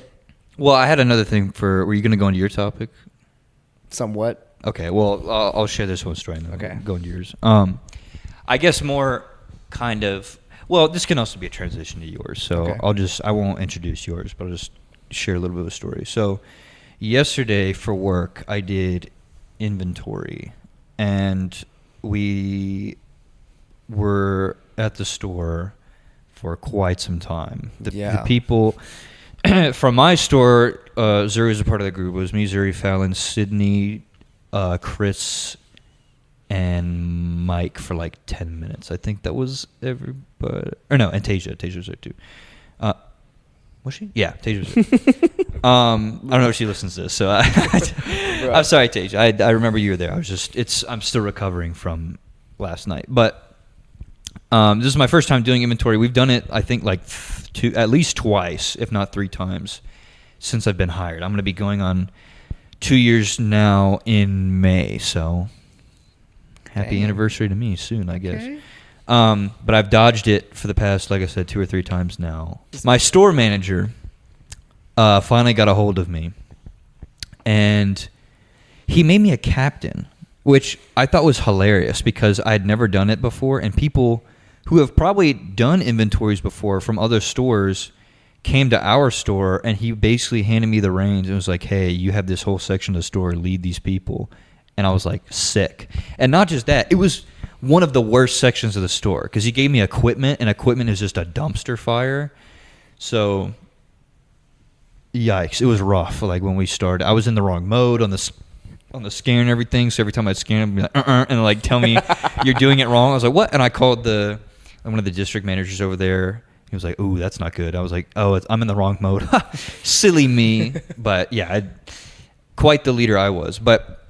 Well, I had another thing for. Were you gonna go into your topic? somewhat. Okay. Well, I'll share this one story and then Okay. we'll go into yours. I guess more kind of. Well, this can also be a transition to yours. So Okay. I won't introduce yours, but I'll just share a little bit of a story. So, yesterday for work, I did inventory, and we were at the store for quite some time. The people from my store, Zuri was a part of the group. It was me, Zuri, Fallon, Sydney, Chris, and Mike for like 10 minutes. I think that was everybody. Or no, and Tasia. Tasia was there too. Was she? Yeah, Tasia was there. I don't know if she listens to this, so I'm sorry, Tasia. I remember you were there. I'm still recovering from last night. But this is my first time doing inventory. We've done it, I think, like at least twice, if not 3 times, since I've been hired. I'm going to be going on 2 years now in May, so happy Dang. anniversary to me soon, I guess. Okay. But I've dodged it for the past, like I said, 2 or 3 times now. My store manager finally got a hold of me, and he made me a captain, which I thought was hilarious because I'd never done it before, and people who have probably done inventories before from other stores came to our store, and he basically handed me the reins and was like, hey, you have this whole section of the store, lead these people. And I was like, sick. And not just that, it was one of the worst sections of the store because he gave me equipment, and equipment is just a dumpster fire. So, yikes, it was rough. Like when we started, I was in the wrong mode on the scan and everything. So every time I'd scan, I'd be like, and like tell me you're doing it wrong. I was like, what? And I called one of the district managers over there. He was like, ooh, that's not good. I was like, oh, I'm in the wrong mode. Silly me. But yeah, quite the leader I was. But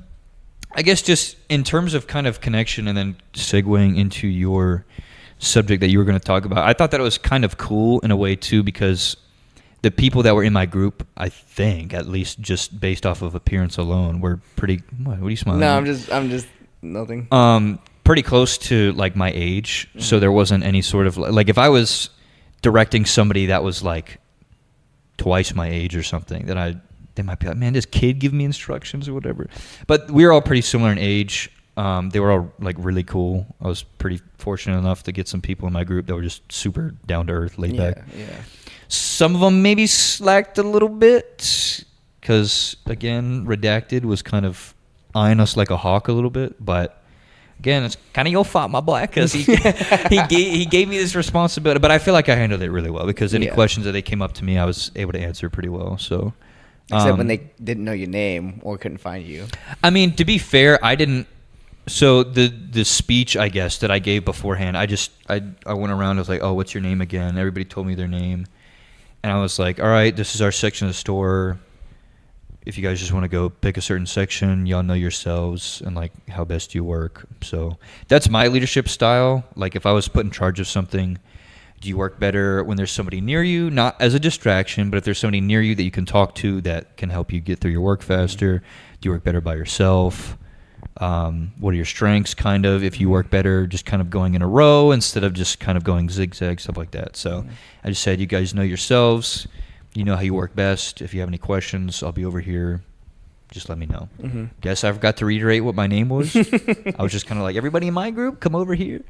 I guess just in terms of kind of connection and then segueing into your subject that you were going to talk about, I thought that it was kind of cool in a way too, because the people that were in my group, I think, at least just based off of appearance alone, were pretty. What are you smiling No, at? I'm just nothing. Pretty close to like my age, so there wasn't any sort of like if I was directing somebody that was like twice my age or something, then they might be like, man, this kid give me instructions or whatever. But we were all pretty similar in age. They were all like really cool. I was pretty fortunate enough to get some people in my group that were just super down to earth, laid back. Yeah. Some of them maybe slacked a little bit because, again, Redacted was kind of eyeing us like a hawk a little bit. But, again, it's kind of your fault, my boy, because he gave me this responsibility. But I feel like I handled it really well because any questions that they came up to me, I was able to answer pretty well. So, Except when they didn't know your name or couldn't find you. I mean, to be fair, I didn't. So the speech, I guess, that I gave beforehand, I went around. I was like, oh, what's your name again? Everybody told me their name. And I was like, all right, this is our section of the store. If you guys just want to go pick a certain section, y'all know yourselves and like how best you work. So that's my leadership style. Like if I was put in charge of something, do you work better when there's somebody near you? Not as a distraction, but if there's somebody near you that you can talk to that can help you get through your work faster. Do you work better by yourself? What are your strengths, kind of, if you work better just kind of going in a row instead of just kind of going zigzag, stuff like that. So I just said, you guys know yourselves. You know how you work best. If you have any questions, I'll be over here. Just let me know. Mm-hmm. Guess I forgot to reiterate what my name was. I was just kind of like, everybody in my group, come over here.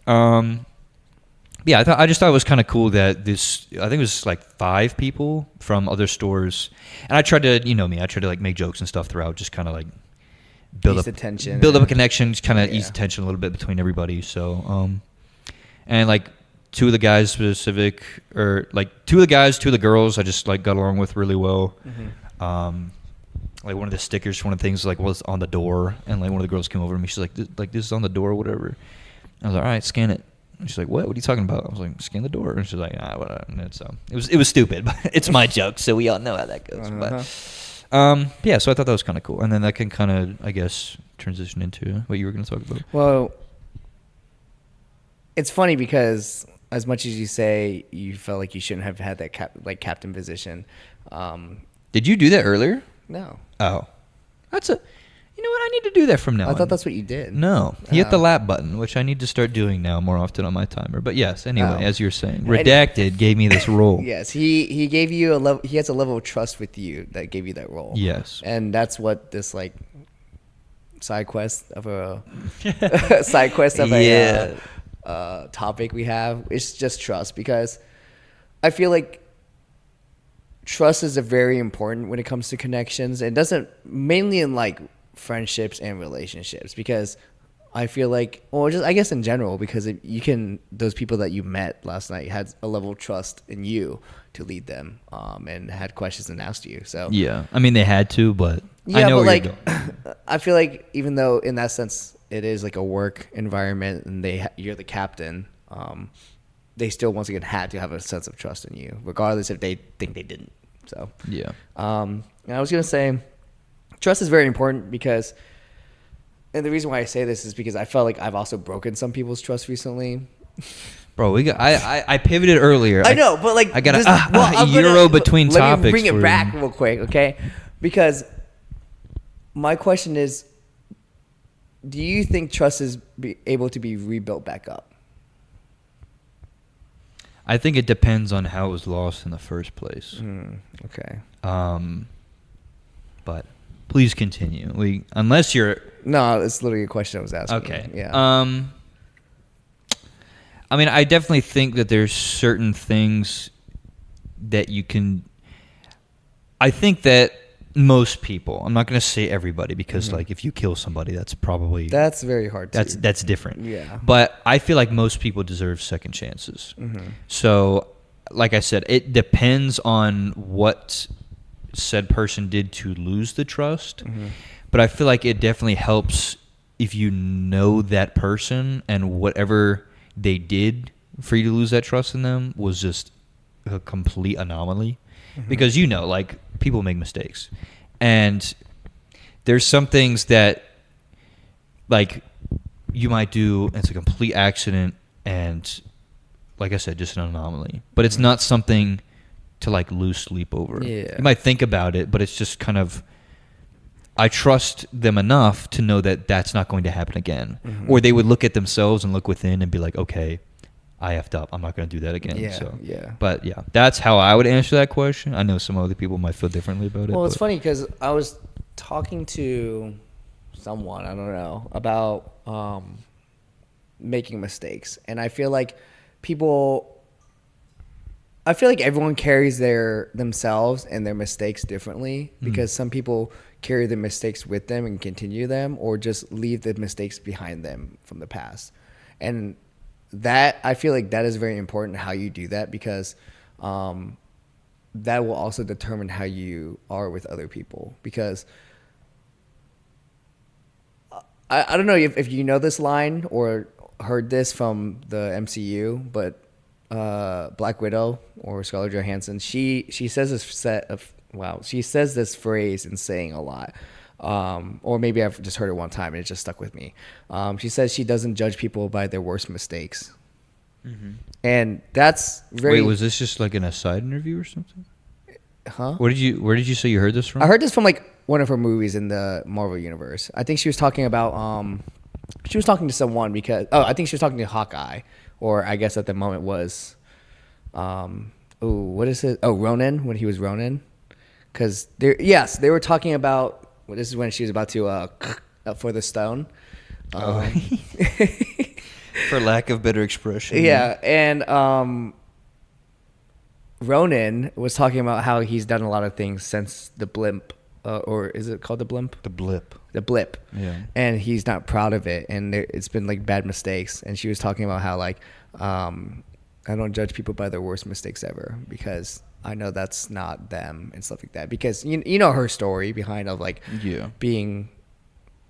Yeah, I just thought it was kind of cool that I think it was like 5 people from other stores. And I tried to, you know me, I tried to like make jokes and stuff throughout, just kind of like build up a connection, just kind of ease the tension a little bit between everybody. So, and like 2 of the guys specific, or like 2 of the guys, 2 of the girls, I just like got along with really well. Mm-hmm. Like one of the stickers, one of the things like was on the door, and like one of the girls came over to me. She's like, this is on the door, or whatever. I was like, all right, scan it. And she's like, what are you talking about? I was like, scan the door. And she's like, whatever. And so it was stupid, but it's my joke, so we all know how that goes. Uh-huh. Yeah, so I thought that was kind of cool, and then that can kind of, I guess, transition into what you were going to talk about. Well, it's funny because as much as you say you felt like you shouldn't have had that captain position, Did you do that earlier? no. Oh, that's a. You know what? I need to do that from now I on. thought that's what you did. No, he hit the Oh. lap button, which I need to start doing now more often on my timer. But yes, anyway, Oh. as you're saying, Any- Redacted gave me this role. Yes, he gave you a level. He has a level of trust with you that gave you that role. Yes. and that's what this like side quest of a side quest of Yeah. a topic we have. It's just trust, because I feel like trust is a very important when it comes to connections. It doesn't mainly in like friendships and relationships, because I feel like, well, just I guess in general, because you can, those people that you met last night had a level of trust in you to lead them, and had questions and asked you. So Yeah, I mean they had to, but I yeah, know but where like, you're going. I feel like even though in that sense it is like a work environment and you're the captain, they still once again had to have a sense of trust in you, regardless if they think they didn't. So Yeah. and I was gonna say, trust is very important because, and the reason why I say this is because I felt like I've also broken some people's trust recently. Bro, we got. I pivoted earlier. I know, but like I got I'm a euro between let topics. me bring it for- back real quick, okay? Because my question is, do you think trust is able to be rebuilt back up? I think it depends on how it was lost in the first place. Okay. But please continue. Unless you're No, it's literally a question I was asking. okay. Yeah. I mean, I definitely think that there's certain things that you can. I think that most people. I'm not going to say everybody, because like if you kill somebody, that's probably That's very hard to. that's different. Yeah. But I feel like most people deserve second chances. Mm-hmm. So, like I said, it depends on what said person did to lose the trust. Mm-hmm. But I feel like it definitely helps if you know that person and whatever they did for you to lose that trust in them was just a complete anomaly. Because like people make mistakes, and there's some things that like you might do and it's a complete accident, and like I said, just an anomaly, but it's not something to like lose sleep over. Yeah. You might think about it, but it's just kind of, I trust them enough to know that that's not going to happen again. Or they would look at themselves and look within and be like, okay, I effed up. I'm not going to do that again. Yeah, So, yeah. But yeah, that's how I would answer that question. I know some other people might feel differently about it. Well, it's but- funny because I was talking to someone, I don't know, about making mistakes. And I feel like everyone carries themselves and their mistakes differently, because some people carry the mistakes with them and continue them, or just leave the mistakes behind them from the past. And that, I feel like that is very important how you do that, because that will also determine how you are with other people. Because I don't know if you know this line or heard this from the MCU, but Black Widow or Scarlett Johansson, she says she says this phrase in saying a lot. Or maybe I've just heard it one time and it just stuck with me. She says she doesn't judge people by their worst mistakes. And that's very... Wait, was this just like in a side interview or something? Huh? Where did you say you heard this from? I heard this from like one of her movies in the Marvel universe. I think she was talking about she was talking to someone because I think she was talking to Hawkeye, or I guess at the moment was what is it? Oh, Ronan, when he was Ronan. Cuz they were talking about, well, this is when she was about to for the stone. For lack of better expression. Yeah, and Ronan was talking about how he's done a lot of things since the blimp, or is it called the blimp? The blip. The blip. Yeah. And he's not proud of it, and it's been like bad mistakes. And she was talking about how like I don't judge people by their worst mistakes ever, because I know that's not them and stuff like that. Because you know her story behind of like being.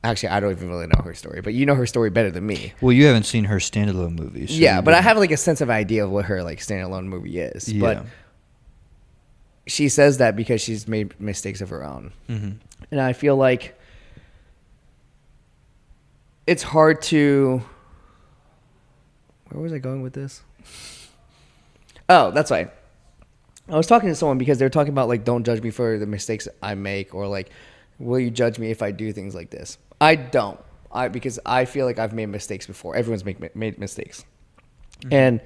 Actually, I don't even really know her story, but you know her story better than me. Well, you haven't seen her standalone movies. So Yeah, but I have like a sense of idea of what her like standalone movie is. Yeah. But she says that because she's made mistakes of her own. Mm-hmm. And I feel like it's hard to. Where was I going with this? Oh, that's right. I was talking to someone because they were talking about like, don't judge me for the mistakes I make, or like, will you judge me if I do things like this? I don't. Because I feel like I've made mistakes before. Everyone's made mistakes. Mm-hmm. And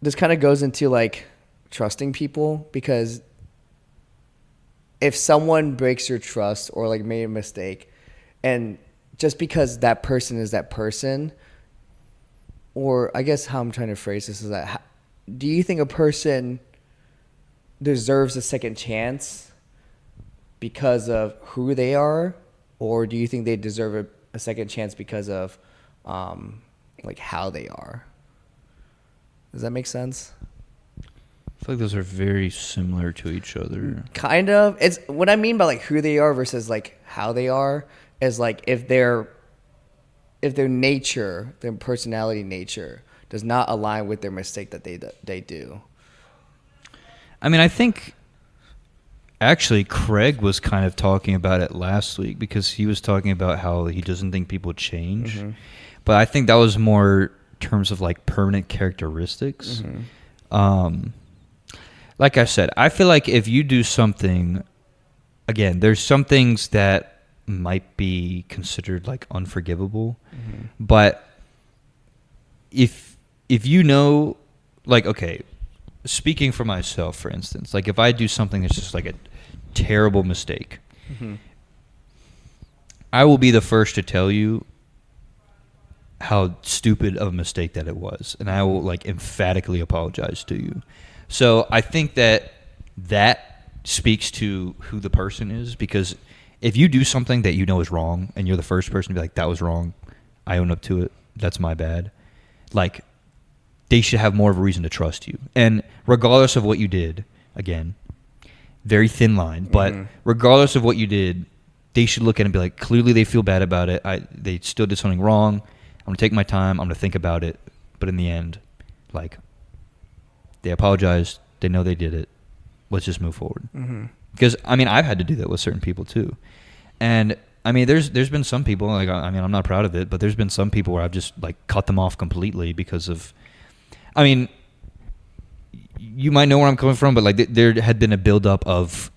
this kind of goes into like trusting people, because if someone breaks your trust or like made a mistake, and just because that person is that person, or I guess how I'm trying to phrase this is that, do you think a person deserves a second chance because of who they are, or do you think they deserve a second chance because of like how they are? Does that make sense? I feel like those are very similar to each other. Kind of. It's what I mean by like who they are versus like how they are is like if their nature, their personality nature does not align with their mistake that they do. I mean, I think actually Craig was kind of talking about it last week, because he was talking about how he doesn't think people change. Mm-hmm. But I think that was more terms of like permanent characteristics. Mm-hmm. Like I said, I feel like if you do something, again, there's some things that might be considered like unforgivable. Mm-hmm. But if you know, like, okay, speaking for myself, for instance, like if I do something that's just like a terrible mistake, mm-hmm. I will be the first to tell you how stupid of a mistake that it was, and I will like emphatically apologize to you. So I think that speaks to who the person is, because if you do something that you know is wrong and you're the first person to be like, that was wrong, I own up to it, that's my bad, like, they should have more of a reason to trust you. And regardless of what you did, again, very thin line, but mm-hmm. regardless of what you did, they should look at it and be like, clearly they feel bad about it, they still did something wrong, I'm going to take my time, I'm going to think about it, but in the end, like, they apologized, they know they did it, let's just move forward. Mm-hmm. Because, I mean, I've had to do that with certain people too. And, I mean, there's been some people, like, I mean, I'm not proud of it, but there's been some people where I've just, like, cut them off completely because of, I mean, you might know where I'm coming from, but, like, there had been a buildup of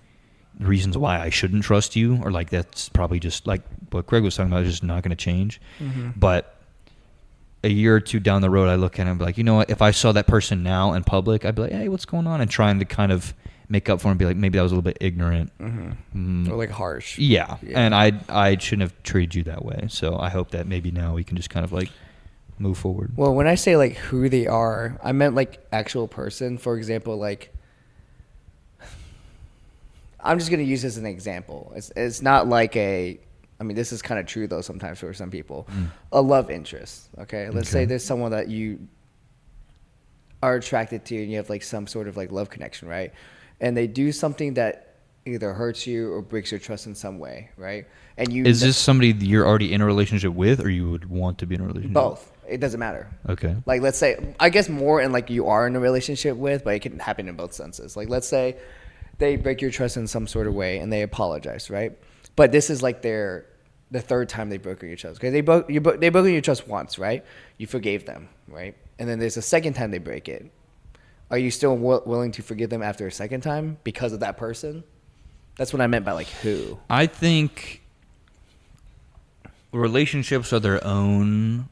reasons why I shouldn't trust you, or, like, that's probably just, like, what Craig was talking about is just not going to change. Mm-hmm. But a year or two down the road, I look at him and be like, you know what, if I saw that person now in public, I'd be like, hey, what's going on? And trying to kind of make up for him and be like, maybe that was a little bit ignorant. Mm-hmm. Or like harsh. Yeah. And I shouldn't have treated you that way. So I hope that maybe now we can just kind of like move forward. Well, when I say like who they are, I meant like actual person. For example, like, I'm just going to use this as an example. It's not like I mean, this is kind of true, though, sometimes for some people. A love interest, okay? Let's say there's someone that you are attracted to and you have, like, some sort of, like, love connection, right? And they do something that either hurts you or breaks your trust in some way, right? And Is this somebody you're already in a relationship with, or you would want to be in a relationship Both. It doesn't matter. Okay. Like, let's say, I guess more in, like, you are in a relationship with, but it can happen in both senses. Like, let's say they break your trust in some sort of way and they apologize, right? But this is like the third time they broke your trust. Okay, they broke your trust once, right? You forgave them, right? And then there's a second time they break it. Are you still willing to forgive them after a second time because of that person? That's what I meant by like who. I think relationships are their own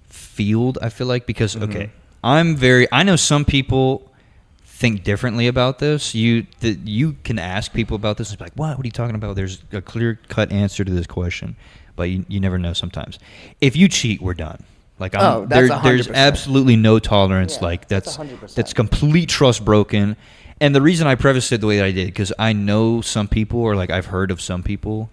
field, I feel like, because, okay, I know some people think differently about this. You can ask people about this and be like, what are you talking about? There's a clear-cut answer to this question, but you never know sometimes. If you cheat, we're done. Like, there's absolutely no tolerance. Yeah, like, that's complete trust broken. And the reason I prefaced it the way that I did, because I know some people, or like I've heard of some people,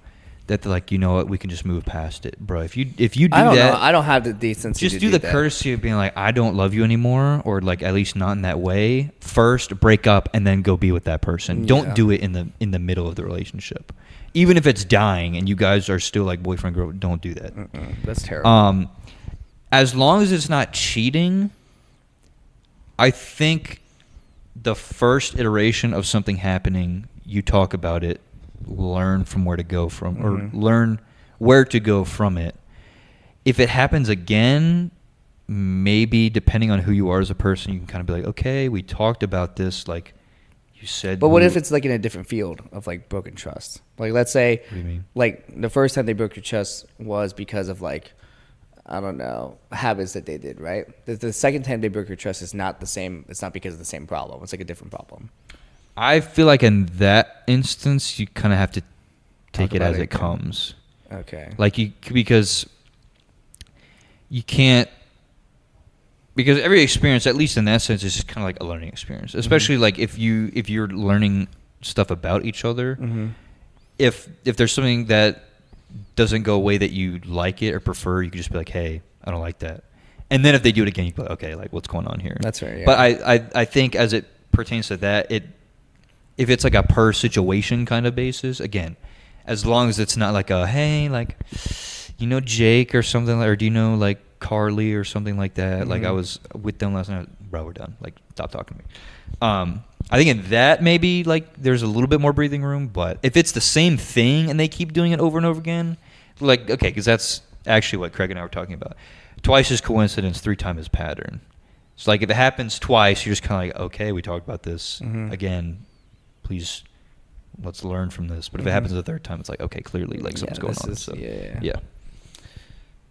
that they're like, you know what, we can just move past it, bro. If you do that, I don't have the decency. Just do the courtesy of being like, I don't love you anymore, or like at least not in that way. First, break up, and then go be with that person. Yeah. Don't do it in the middle of the relationship, even if it's dying and you guys are still like boyfriend girl. Don't do that. That's terrible. As long as it's not cheating, I think the first iteration of something happening, you talk about it, learn from where to go from, or learn where to go from it. If it happens again, maybe depending on who you are as a person, you can kind of be like, okay, we talked about this, like you said. But what if it's like in a different field of like broken trust? Like, let's say, What do you mean? like the first time they broke your trust was because of like, I don't know, habits that they did, right? The second time they broke your trust is not the same. It's not because of the same problem. It's like a different problem. I feel like in that instance, you kind of have to take Talk it about as it it again. comes. Okay. Like because you can't, because every experience, at least in that sense, is just kind of like a learning experience. Especially like if you're learning stuff about each other. Mm-hmm. If there's something that doesn't go away that you like it or prefer, you can just be like, hey, I don't like that. And then if they do it again, you can be like, okay, like what's going on here? That's right. Yeah. But I think as it pertains to that, if it's like a per situation kind of basis, again, as long as it's not like a, hey, like, you know Jake or something, or do you know like Carly or something like that? Like I was with them last night. Bro, we're done. Like, stop talking to me. I think in that maybe like there's a little bit more breathing room, but if it's the same thing and they keep doing it over and over again, like, okay, because that's actually what Craig and I were talking about. Twice is coincidence, 3 times is pattern. So like if it happens twice, you're just kind of like, okay, we talked about this again. Please, let's learn from this. But if it happens the third time, it's like, okay, clearly like something's going on. So yeah.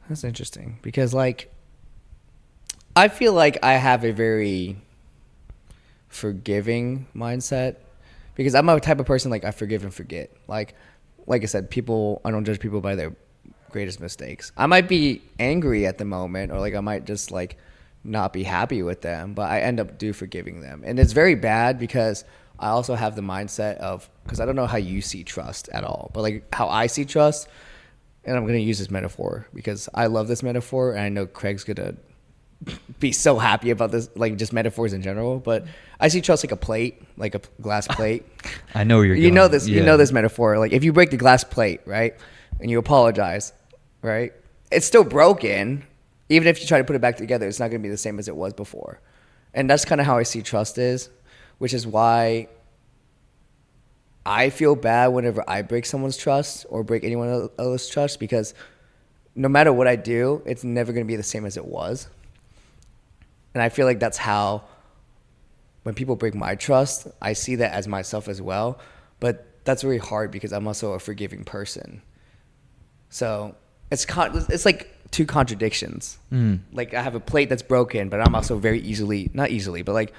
That's interesting because like I feel like I have a very forgiving mindset because I'm a type of person like I forgive and forget. Like I said, I don't judge people by their greatest mistakes. I might be angry at the moment or like I might just like not be happy with them, but I end up forgiving them. And it's very bad because I also have the mindset of, because I don't know how you see trust at all, but like how I see trust, and I'm going to use this metaphor because I love this metaphor and I know Craig's going to be so happy about this, like just metaphors in general, but I see trust like a plate, like a glass plate. I know where you're going. You know this, Yeah. you know this metaphor. Like if you break the glass plate, right, and you apologize, right, it's still broken. Even if you try to put it back together, it's not going to be the same as it was before. And that's kind of how I see trust is, which is why I feel bad whenever I break someone's trust or break anyone else's trust, because no matter what I do, it's never going to be the same as it was. And I feel like that's how, when people break my trust, I see that as myself as well. But that's really hard because I'm also a forgiving person. So it's like two contradictions. Like I have a plate that's broken, but I'm also very easily, not easily, but like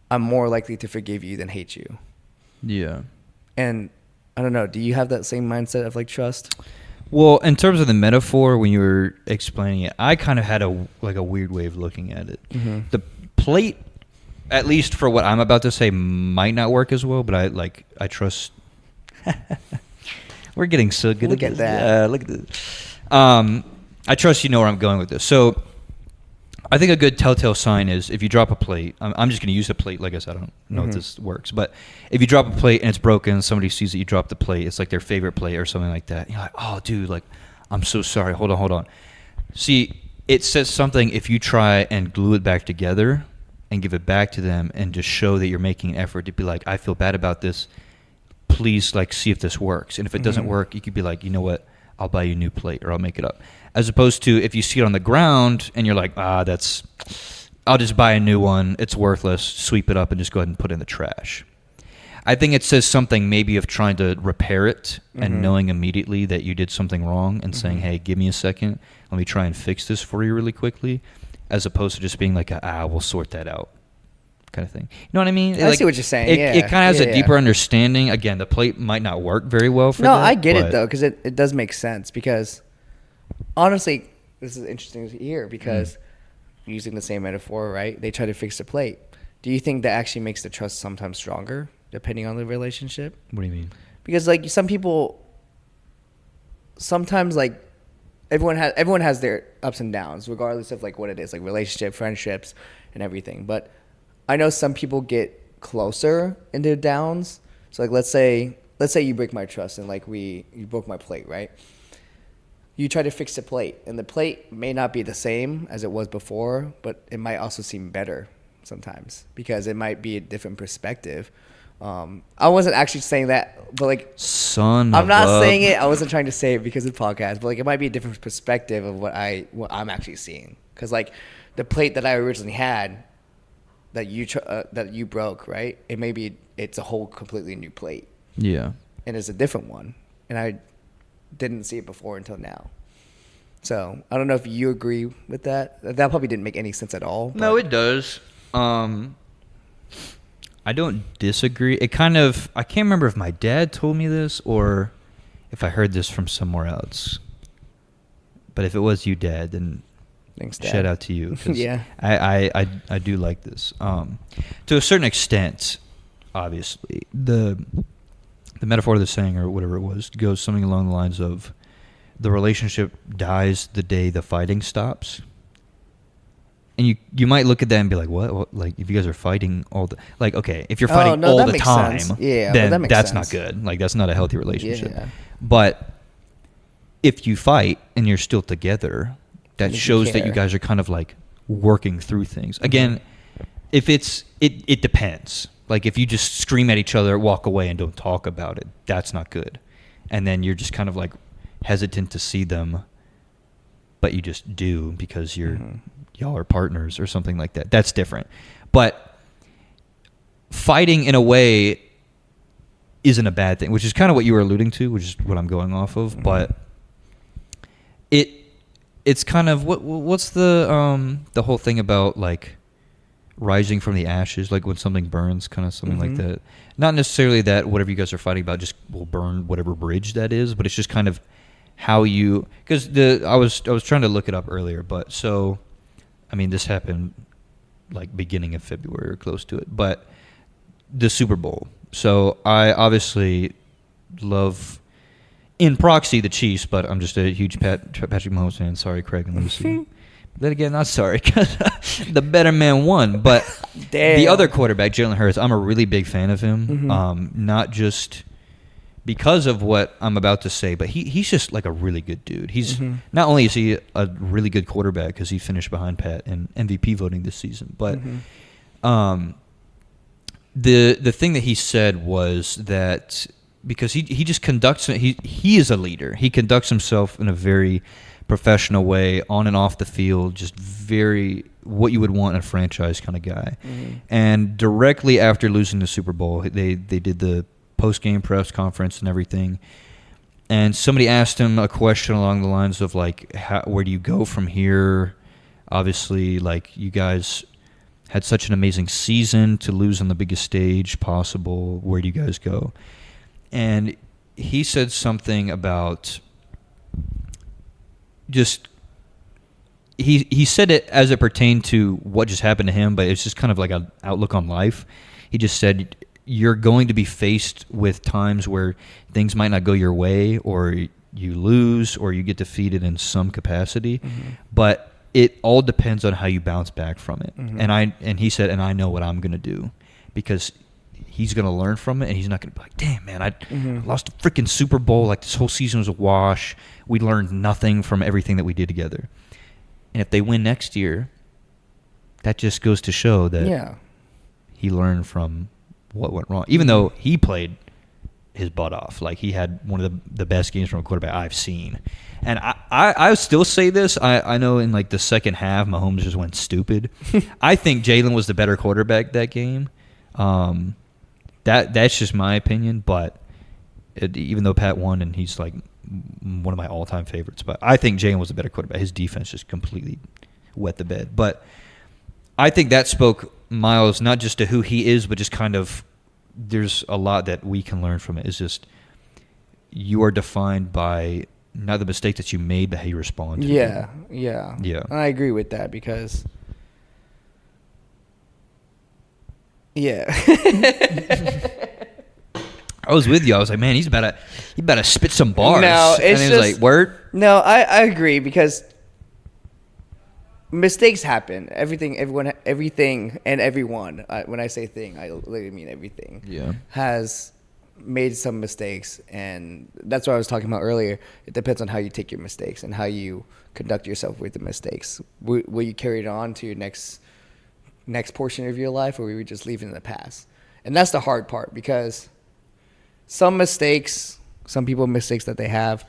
I'm more likely to forgive you than hate you. Yeah. And I don't know, do you have that same mindset of like trust? Well, in terms of the metaphor, when you were explaining it, I kind of had a weird way of looking at it. The plate, at least for what I'm about to say, might not work as well, but I trust. We're getting so good Look at at this. that. Look at this. I trust you know where I'm going with this. So I think a good telltale sign is if you drop a plate. I'm just going to use a plate. Like I said, I don't know if this works. But if you drop a plate and it's broken, somebody sees that you dropped the plate, it's like their favorite plate or something like that. You're like, oh, dude, like, I'm so sorry. Hold on. See, it says something if you try and glue it back together and give it back to them and just show that you're making an effort to be like, I feel bad about this. Please, like, see if this works. And if it doesn't work, you could be like, you know what? I'll buy you a new plate or I'll make it up. As opposed to if you see it on the ground and you're like, I'll just buy a new one. It's worthless. Sweep it up and just go ahead and put it in the trash. I think it says something maybe of trying to repair it and knowing immediately that you did something wrong and saying, hey, give me a second. Let me try and fix this for you really quickly, as opposed to just being like, we'll sort that out kind of thing. You know what I mean? I see what you're saying. It kind of has a deeper understanding. Again, the plate might not work very well for that. No, I get it though, because it does make sense. Because honestly, this is interesting to hear because using the same metaphor, right? They try to fix the plate. Do you think that actually makes the trust sometimes stronger, depending on the relationship? What do you mean? Because like some people, sometimes like everyone has their ups and downs, regardless of like what it is, like relationship, friendships, and everything. But I know some people get closer in their downs. So like let's say you break my trust and like you broke my plate, right? You try to fix the plate, and the plate may not be the same as it was before, but it might also seem better sometimes because it might be a different perspective. I wasn't actually saying that, but like, Son I'm of not a- saying it. I wasn't trying to say it because of the podcast, but like, it might be a different perspective of what I'm actually seeing. Because like, the plate that I originally had, that you broke, right? It's a whole completely new plate, Yeah. and it's a different one, and I didn't see it before until now. So I don't know if you agree with that. That probably didn't make any sense at all. No, but- it does. I don't disagree. It kind of, I can't remember if my dad told me this or if I heard this from somewhere else. But if it was you, Dad, then Thanks, Dad. shout out to you. 'Cause Yeah. I do like this. To a certain extent, obviously, the metaphor of the saying or whatever it was goes something along the lines of the relationship dies the day the fighting stops. And you might look at that and be like, what? Like, if you guys are fighting all the... Like, okay, if you're fighting no, all that the makes time, sense. Yeah, but then that makes that's sense. not good. Like, that's not a healthy relationship. Yeah. But if you fight and you're still together, that If you shows that you care. guys are kind of, like, working through things. Again, if it depends. Like, if you just scream at each other, walk away, and don't talk about it, that's not good. And then you're just kind of, like, hesitant to see them, but you just do because y'all are partners or something like that. That's different. But fighting in a way isn't a bad thing, which is kind of what you were alluding to, which is what I'm going off of. But it's kind of what's the whole thing about like rising from the ashes, like when something burns, kind of something like that. Not necessarily that whatever you guys are fighting about just will burn whatever bridge that is, but it's just kind of how you, because I was trying to look it up earlier, but so I mean this happened like beginning of February or close to it, but the Super Bowl. So I obviously love in proxy the Chiefs, but I'm just a huge Patrick Mahomes fan. Sorry, Craig and Lucy. Then again, not sorry, because the better man won. But Damn. the other quarterback, Jalen Hurts, I'm a really big fan of him. Not just because of what I'm about to say, but he's just like a really good dude. He's not only is he a really good quarterback because he finished behind Pat in MVP voting this season, but the thing that he said was that because he just conducts, he is a leader. He conducts himself in a very professional way on and off the field, just very what you would want in a franchise kind of guy. And directly after losing the Super Bowl, they did the post-game press conference and everything. And somebody asked him a question along the lines of like, where do you go from here? Obviously, like you guys had such an amazing season to lose on the biggest stage possible. Where do you guys go? And he said something about just he said it as it pertained to what just happened to him, but it's just kind of like an outlook on life. He just said you're going to be faced with times where things might not go your way, or you lose, or you get defeated in some capacity, but it all depends on how you bounce back from it. And he said, and I know what I'm going to do, because he's going to learn from it, and he's not going to be like, damn, man, I lost a freaking Super Bowl. Like, this whole season was a wash. We learned nothing from everything that we did together. And if they win next year, that just goes to show that he learned from what went wrong. Even though he played his butt off. Like, he had one of the best games from a quarterback I've seen. And I still say this. I know in, like, the second half, Mahomes just went stupid. I think Jalen was the better quarterback that game. That's just my opinion, but even though Pat won and he's like one of my all-time favorites, but I think Jalen was the better quarterback. His defense just completely wet the bed. But I think that spoke miles not just to who he is, but just kind of there's a lot that we can learn from it. It's just you are defined by not the mistakes that you made, but how you respond to them. Yeah. Yeah. I agree with that because I was with you. I was like, man, he's about to spit some bars. No, and it's he was just- like, word? No, I agree because mistakes happen. Everything, and everyone. When I say thing, I literally mean everything. Yeah. Has made some mistakes, and that's what I was talking about earlier. It depends on how you take your mistakes and how you conduct yourself with the mistakes. Will you carry it on to your next next portion of your life, or we would just leave it in the past. And that's the hard part, because some mistakes, some people mistakes that they have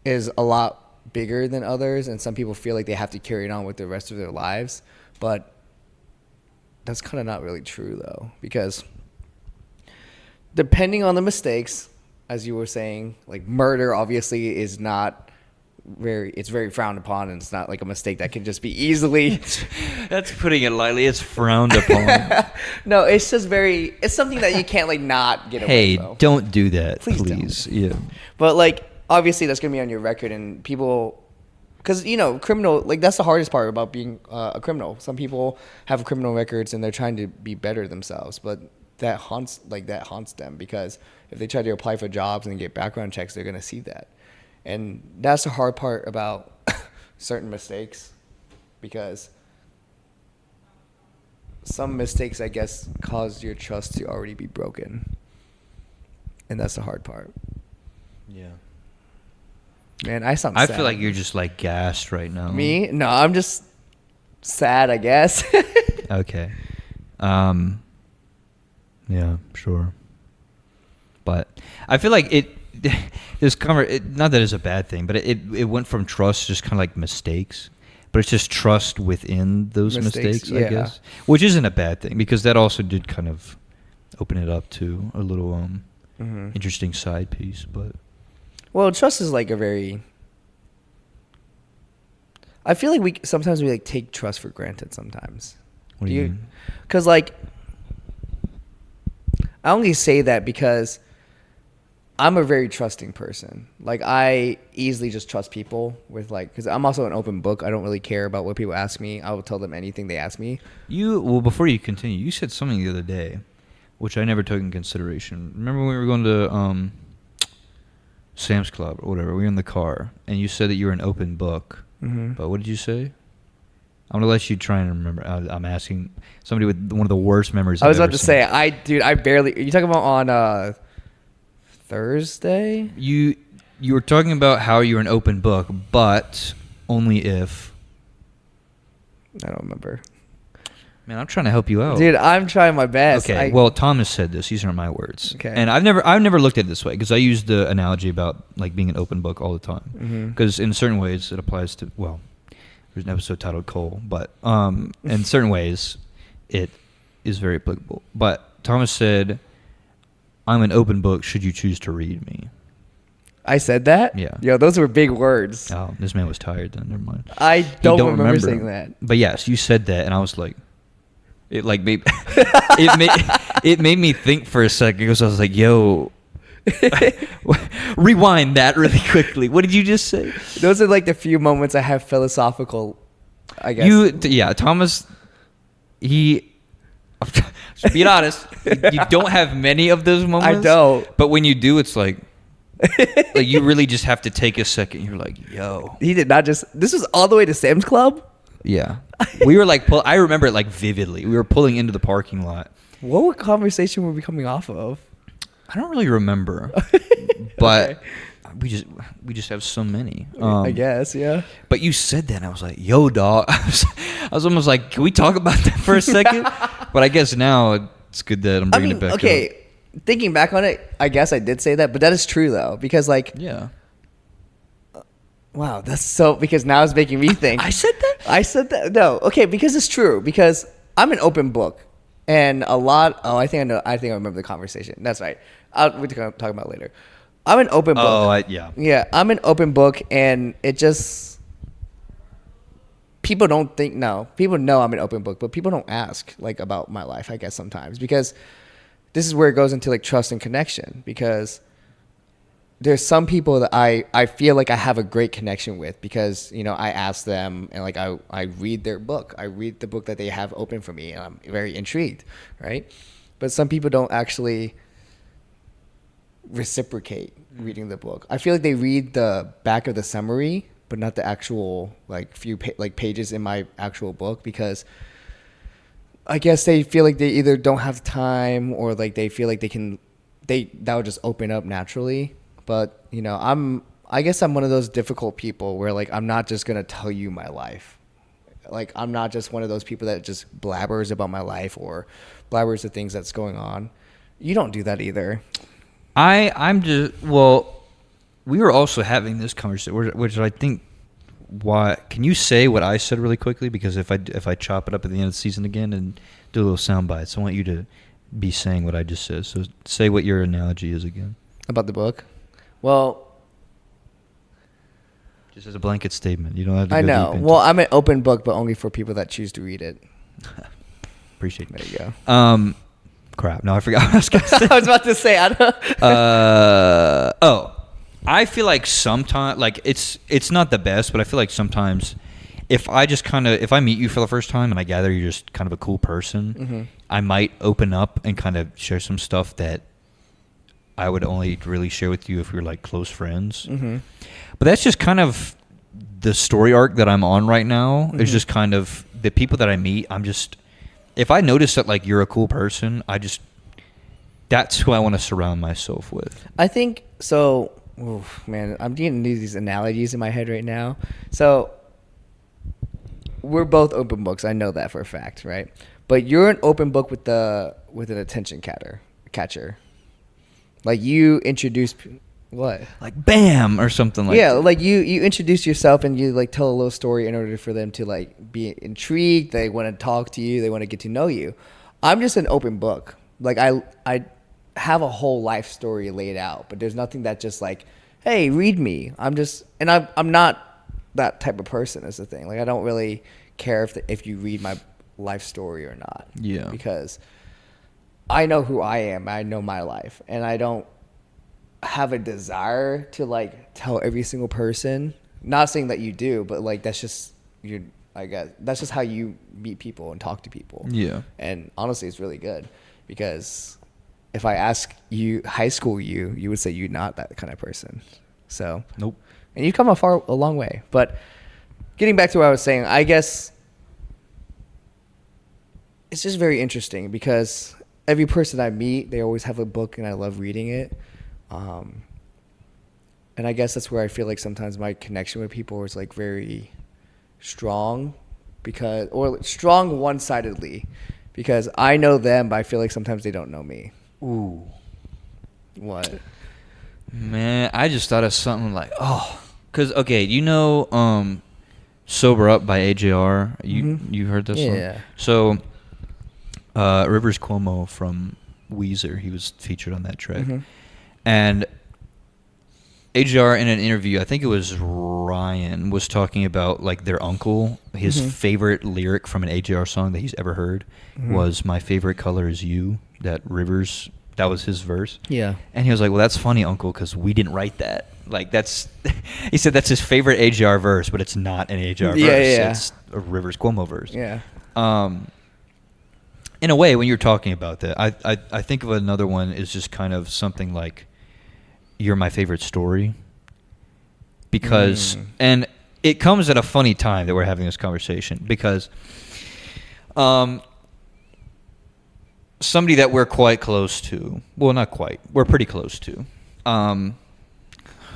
is a lot bigger than others, and some people feel like they have to carry it on with the rest of their lives. But that's kind of not really true, though, because depending on the mistakes, as you were saying, like murder obviously is not it's very frowned upon, and it's not like a mistake that can just be easily. That's putting it lightly. It's frowned upon. No, it's just it's something that you can't like not get away Hey, from. don't do that, Please please. Yeah. But like, obviously that's going to be on your record, and people, because, you know, criminal, like that's the hardest part about being a criminal. Some people have criminal records and they're trying to be better themselves, but that haunts them, because if they try to apply for jobs and get background checks, they're going to see that. And that's the hard part about certain mistakes, because some mistakes, I guess, cause your trust to already be broken. And that's the hard part. Yeah. Man, I sound I sad. feel like you're just like gassed right now. Me? No, I'm just sad, I guess. Okay. Yeah, sure. But I feel like not that it's a bad thing, but it went from trust, just kind of like mistakes, but it's just trust within those mistakes, I yeah. guess, which isn't a bad thing, because that also did kind of open it up to a little interesting side piece. But well, trust is like I feel like we sometimes like take trust for granted sometimes. what do you mean? Because like, I only say that because I'm a very trusting person. Like, I easily just trust people with like, because I'm also an open book. I don't really care about what people ask me. I will tell them anything they ask me. Well, before you continue, you said something the other day, which I never took in consideration. Remember when we were going to Sam's Club or whatever? We were in the car, and you said that you were an open book. Mm-hmm. But what did you say? I'm gonna let you try and remember. I'm asking somebody with one of the worst memories. I was I've about ever to seen. say, I barely. Are you talking about on Thursday? You were talking about how you're an open book, but only if. I don't remember. Man, I'm trying to help you out, Dude, I'm trying my best. Okay, well, Thomas said this. These aren't my words. Okay. And I've never looked at it this way, because I use the analogy about like being an open book all the time. Because in certain ways it applies to, well, there's an episode titled Cole, but in certain ways it is very applicable. But Thomas said, "I'm an open book should you choose to read me." I said that? Yeah. Yo, those were big words. Oh, this man was tired then. Never mind. I You don't remember saying them. that. But yes, you said that, and I was like, it like made it made me think for a second, because I was like, "Yo, rewind that really quickly. What did you just say?" Those are like the few moments I have philosophical, I guess. Thomas, he. Just being honest, you don't have many of those moments. I don't. But when you do, it's like you really just have to take a second. You're like, "Yo." He did not just. This was all the way to Sam's Club? Yeah. We were like, I remember it like vividly. We were pulling into the parking lot. What conversation were we coming off of? I don't really remember, but Okay. we just have so many. I guess, yeah. But you said that, and I was like, "Yo, dog." I was almost like, "Can we talk about that for a second?" But I guess now it's good that I'm bringing it back up. Thinking back on it, I guess I did say that, but that is true though, because like, Yeah. wow, that's so, because now it's making me think. I said that? I said that. No, okay, because it's true. Because I'm an open book, and a lot. Oh, I think I know. I think I remember the conversation. That's right. We're talk about it later. I'm an open book. Oh, yeah. Yeah, I'm an open book, and it just, people don't think. No, people know I'm an open book, but people don't ask like about my life, I guess, sometimes, because this is where it goes into like trust and connection, because there's some people that I feel like I have a great connection with, because, you know, I ask them, and like I read their book. I read the book that they have open for me, and I'm very intrigued, right? But some people don't actually reciprocate reading the book. I feel like they read the back of the summary, but not the actual like few pages in my actual book, because I guess they feel like they either don't have time, or like they feel like that would just open up naturally. But, you know, I guess I'm one of those difficult people where like I'm not just gonna tell you my life. Like, I'm not just one of those people that just blabbers about my life or blabbers the things that's going on. You don't do that either. I'm just, well, we were also having this conversation, which I think, why, can you say what I said really quickly? Because if I chop it up at the end of the season again and do a little sound bites, I want you to be saying what I just said. So say what your analogy is again. About the book? Well, Just as a blanket statement. You don't have to I go know. deep into Well, it. I'm an open book, but only for people that choose to read it. Appreciate There it. you go. Crap. No, I forgot what I was going to say. I was about to say, I don't. I feel like sometimes, like, it's not the best, but I feel like sometimes if I meet you for the first time and I gather you're just kind of a cool person, Mm-hmm. I might open up and kind of share some stuff that I would only really share with you if we were like close friends. Mm-hmm. But that's just kind of the story arc that I'm on right now. Mhm. Is just kind of the people that I meet. If I notice that like you're a cool person, that's who I want to surround myself with. I think so. Oof, man, I'm getting these analogies in my head right now. So we're both open books. I know that for a fact, right? But you're an open book with an attention catcher. Like, you introduce what? Like bam or something like Yeah, that. like you introduce yourself and you like tell a little story in order for them to like be intrigued. They want to talk to you. They want to get to know you. I'm just an open book. Like, I have a whole life story laid out, but there's nothing that just like, hey, read me. I'm not that type of person is the thing. Like, I don't really care if you read my life story or not. Yeah. Because I know who I am. I know my life, and I don't have a desire to like tell every single person. Not saying that you do, but like that's just I guess that's just how you meet people and talk to people. Yeah. And honestly, it's really good because if I ask you, high school you would say you're not that kind of person. So Nope. and you've come a long way. But getting back to what I was saying, I guess it's just very interesting because every person I meet, they always have a book, and I love reading it. And I guess that's where I feel like sometimes my connection with people is like very strong, or strong one-sidedly, because I know them, but I feel like sometimes they don't know me. Ooh. What? Man, I just thought of something like, because okay, you know, "Sober Up" by AJR. You heard this song? Yeah. So, Rivers Cuomo from Weezer, he was featured on that track, Mhm. and AJR in an interview, I think it was Ryan, was talking about like their uncle. His Mhm. favorite lyric from an AJR song that he's ever heard Mhm. was "My favorite color is you." That Rivers, that was his verse. Yeah. And he was like, "Well, that's funny, Uncle, because we didn't write that. Like, that's," he said that's his favorite AJR verse, but it's not an AJR verse. Yeah. It's a Rivers Cuomo verse. Yeah. In a way, when you're talking about that, I think of another one is just kind of something like, "You're my favorite story," because, and it comes at a funny time that we're having this conversation because, somebody that we're quite close to, well, not quite, we're pretty close to,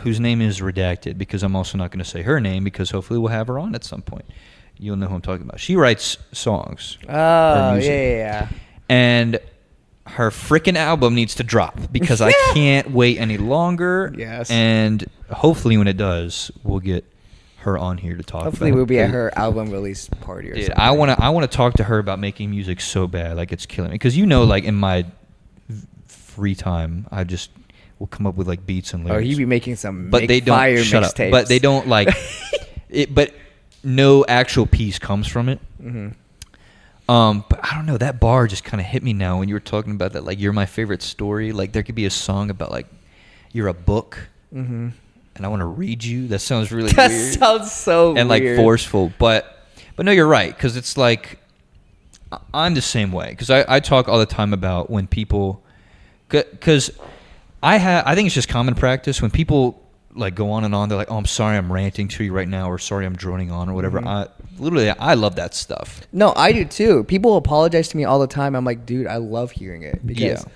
whose name is redacted because I'm also not going to say her name because hopefully we'll have her on at some point. You'll know who I'm talking about. She writes songs. Oh, music. yeah. And her freaking album needs to drop because I can't wait any longer. Yes. And hopefully when it does, we'll get her on here to talk Hopefully about we'll be it. at her album release party or Dude, something. I want to talk to her about making music so bad, like it's killing me. Because like in my free time, I just will come up with like beats and Or lyrics. he'd be making some but they don't fire shut up. mixtapes. But they don't like it. But no actual piece comes from it. Mm-hmm. But I don't know. That bar just kind of hit me now when you were talking about that. Like, "You're my favorite story." Like, there could be a song about like you're a book, Mm-hmm. and I want to read you. That sounds really That weird. sounds so and like weird. forceful. But no, you're right, because it's like I'm the same way. Because I talk all the time about when people, because I think it's just common practice when people like go on and on. They're like, "Oh, I'm sorry, I'm ranting to you right now," or "Sorry, I'm droning on," or whatever. Mhm. I love that stuff. No, I do too. People apologize to me all the time. I'm like, dude, I love hearing it because Yeah.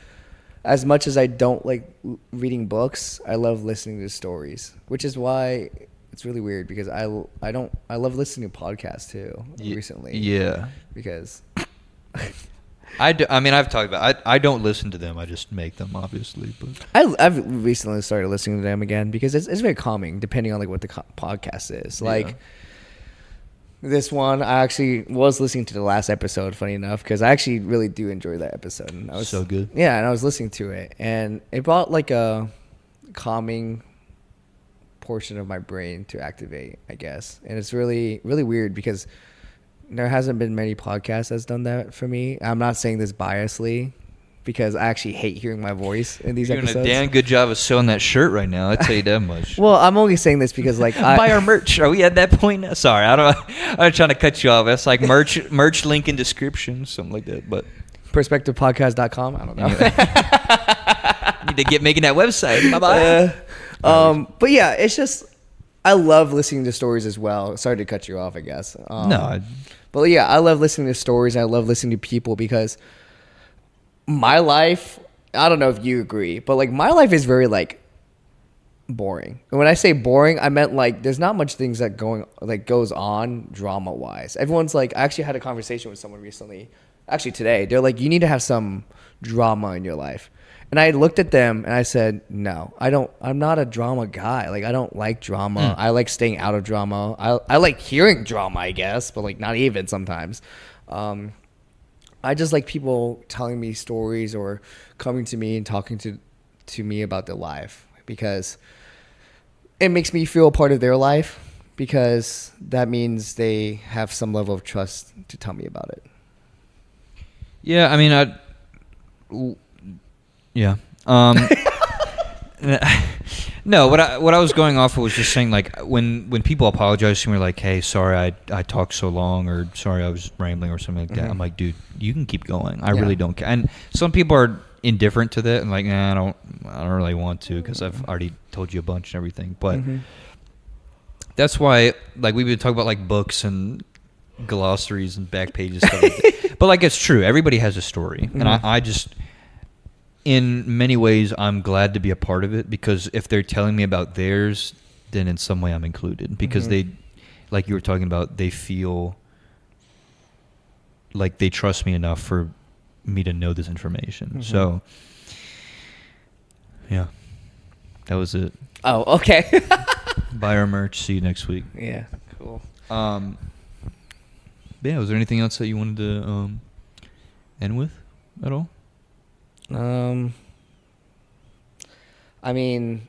as much as I don't like reading books, I love listening to stories, which is why it's really weird because I love listening to podcasts too recently. Yeah. Because I mean, I've talked about. I don't listen to them. I just make them, obviously. But I've recently started listening to them again because it's very calming, depending on like what the podcast is. Like this one, I actually was listening to the last episode. Funny enough, because I actually really do enjoy that episode. And I was so good. Yeah, and I was listening to it, and it brought like a calming portion of my brain to activate, I guess. And it's really, really weird because there hasn't been many podcasts that's done that for me. I'm not saying this biasly because I actually hate hearing my voice in these episodes. You're doing a damn good job of selling that shirt right now. I tell you that much. Well, I'm only saying this because like buy our merch. Are we at that point now? Sorry, I'm trying to cut you off. That's like merch link in description, something like that. But perspectivepodcast.com. I don't know. Anyway. Need to get making that website. Bye-bye. But yeah, it's just I love listening to stories as well. Sorry to cut you off, I guess. But yeah, I love listening to stories. And I love listening to people because my life, I don't know if you agree, but like my life is very like boring. And when I say boring, I meant like there's not much things that goes on drama wise. Everyone's like, I actually had a conversation with someone recently, actually today. They're like, you need to have some drama in your life. And I looked at them and I said, no, I'm not a drama guy. Like, I don't like drama. I like staying out of drama. I like hearing drama, I guess, but like not even sometimes. I just like people telling me stories or coming to me and talking to me about their life because it makes me feel a part of their life because that means they have some level of trust to tell me about it. Yeah, I mean, yeah. No, what I was going off of was just saying like when people apologize to me like, hey, sorry I talked so long, or sorry I was rambling or something like that. I'm like, dude, you can keep going. I really don't care. And some people are indifferent to that and like, nah, I don't really want to because I've already told you a bunch and everything. But that's why like we've been talking about like books and glossaries and back pages stuff like that. But like it's true, everybody has a story, and I just. In many ways, I'm glad to be a part of it because if they're telling me about theirs, then in some way I'm included because they, like you were talking about, they feel like they trust me enough for me to know this information. So, yeah, that was it. Oh, okay. Buy our merch. See you next week. Yeah, cool. Yeah, was there anything else that you wanted to end with at all? I mean,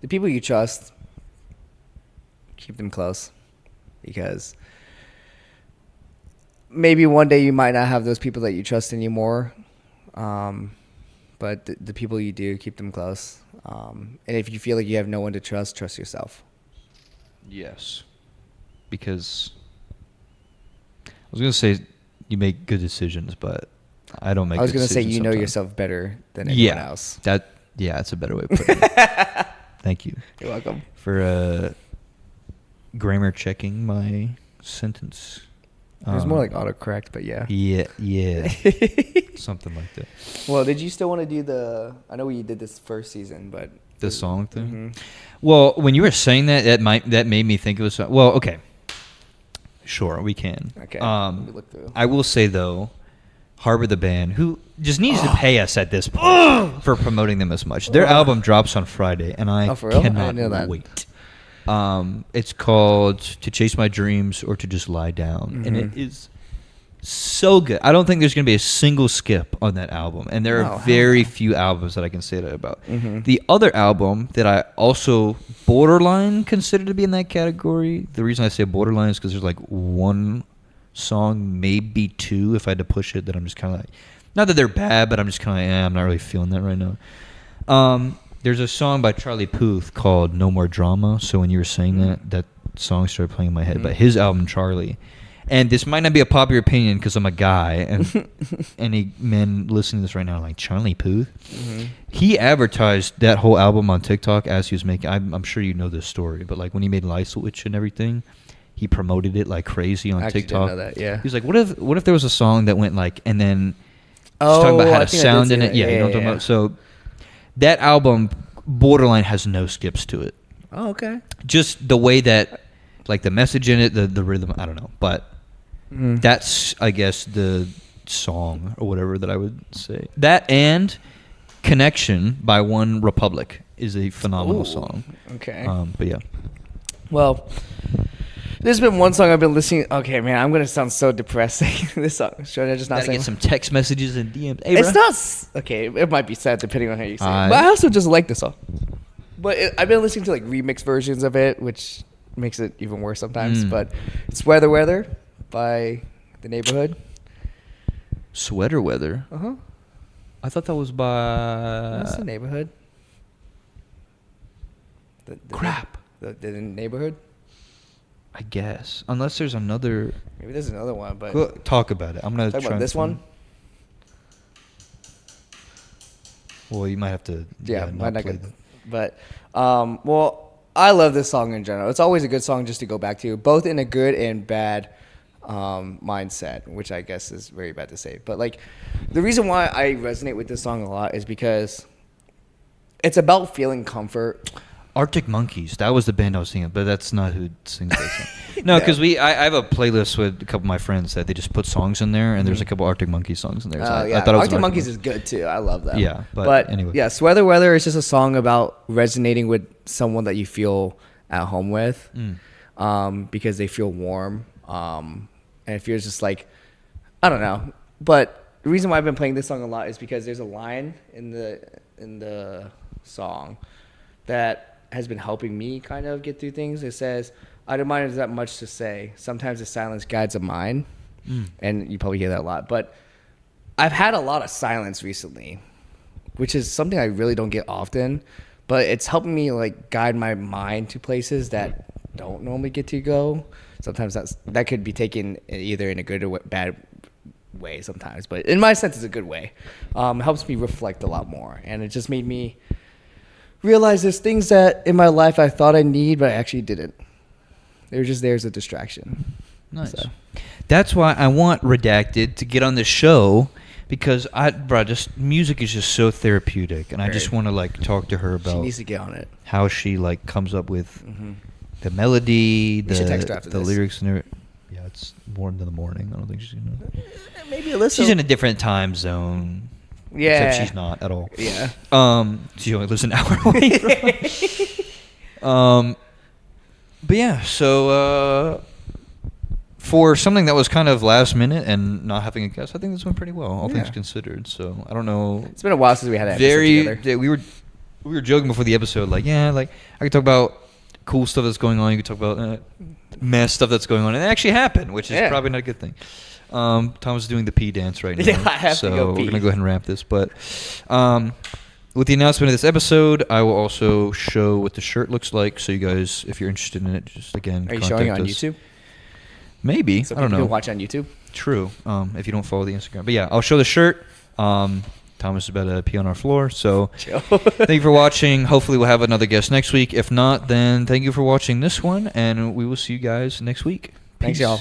the people you trust, keep them close because maybe one day you might not have those people that you trust anymore. But the people you do, keep them close. And if you feel like you have no one to trust yourself. Yes. Because I was going to say you make good decisions, but I don't make good decisions. I was going to say you know yourself better than anyone else. That's a better way of putting it. Thank you. You're welcome. For grammar checking my sentence. It was more like autocorrect, but yeah. Yeah. Something like that. Well, did you still want to do I know we did this first season, but... The song thing? Well, when you were saying that made me think of a song. Well, okay. Sure, we can. Okay. Let me look through. I will say, though, Harbor the Band, who just needs to pay us at this point for promoting them as much. Their album drops on Friday, and I cannot wait. It's called To Chase My Dreams or To Just Lie Down, and it is so good. I don't think there's going to be a single skip on that album, and there are very few albums that I can say that about. The other album that I also borderline consider to be in that category, the reason I say borderline is because there's like one song, maybe two, if I had to push it, that I'm just kind of like, not that they're bad, but I'm just kind of like, I'm not really feeling that right now. There's a song by Charlie Puth called No More Drama. So when you were saying that song started playing in my head. But his album, Charlie, and this might not be a popular opinion because I'm a guy, and any men listening to this right now are like, Charlie Puth? He advertised that whole album on TikTok as he was making, I'm sure you know this story, but like when he made Light Switch and everything, he promoted it like crazy on TikTok. Didn't know that, yeah. He was like, what if there was a song that went like, and then talking about how to sound in it. Yeah, you know what I'm talking about? So that album borderline has no skips to it. Oh, okay. Just the way that, like the message in it, the rhythm, I don't know. But that's, I guess, the song or whatever that I would say. That and Connection by One Republic is a phenomenal Ooh, song. Okay. But yeah. Well, there's been one song I've been listening. Okay, man, I'm gonna sound so depressing. This song, should I just not Gotta say? get some text messages and DMs. Hey, It's bruh. not okay. It might be sad depending on how you say it. But I also just like the song. But I've been listening to like remix versions of it, which makes it even worse sometimes. But it's Weather by The Neighborhood. Sweater Weather. Uh-huh. I thought that was by. That's The Neighborhood. The Crap. The Neighborhood. I guess, unless there's another. Maybe there's another one, but Go, talk about it. I'm gonna talk try about this one. Well, you might have to. Yeah, not might not play get. that. But well, I love this song in general. It's always a good song just to go back to, both in a good and bad mindset, which I guess is very bad to say. But like, the reason why I resonate with this song a lot is because it's about feeling comfort. Arctic Monkeys. That was the band I was singing, but that's not who sings that song. No, because I have a playlist with a couple of my friends that they just put songs in there, and there's a couple Arctic Monkeys songs in there. So I Yeah, thought it was Arctic an Monkeys is good too. I love them. Yeah, but anyway. yes, Weather is just a song about resonating with someone that you feel at home with, because they feel warm, and it feels just like, I don't know. But the reason why I've been playing this song a lot is because there's a line in the song that has been helping me kind of get through things. It says, "I don't mind if there's that much to say. Sometimes the silence guides a mind." And you probably hear that a lot. But I've had a lot of silence recently, which is something I really don't get often. But it's helping me like guide my mind to places that don't normally get to go. Sometimes that could be taken either in a good or bad way sometimes. But in my sense, it's a good way. It helps me reflect a lot more. And it just made me realize there's things that in my life I thought I need, but I actually didn't. They were just there as a distraction. Nice. So. That's why I want Redacted to get on the show, because just music is just so therapeutic, and I just want to like talk to her She about needs to get on it. how she like comes up with the melody, should text her after the this. lyrics, and everything. Yeah, it's more in the morning. I don't think she's gonna. Maybe a listen. She's in a different time zone. Yeah. Except she's not at all. Yeah. She only lives an hour away from me. But yeah, so for something that was kind of last minute and not having a guest, I think this went pretty well, all things considered. So I don't know. It's been a while since we had that episode together. We were joking before the episode, like, yeah, like I could talk about cool stuff that's going on. You could talk about mess stuff that's going on, and it actually happened, which is probably not a good thing. Tom's doing the pee dance right now. Yeah, I have so to go we're pee. gonna go ahead and wrap this. But with the announcement of this episode, I will also show what the shirt looks like. So you guys, if you're interested in it, just again, Are you contact showing it on us. YouTube? Maybe. So I don't people know. can watch on YouTube. True. If you don't follow the Instagram, but yeah, I'll show the shirt. Thomas is about to pee on our floor. So Chill. thank you for watching. Hopefully we'll have another guest next week. If not, then thank you for watching this one, and we will see you guys next week. Thanks, Peace. y'all.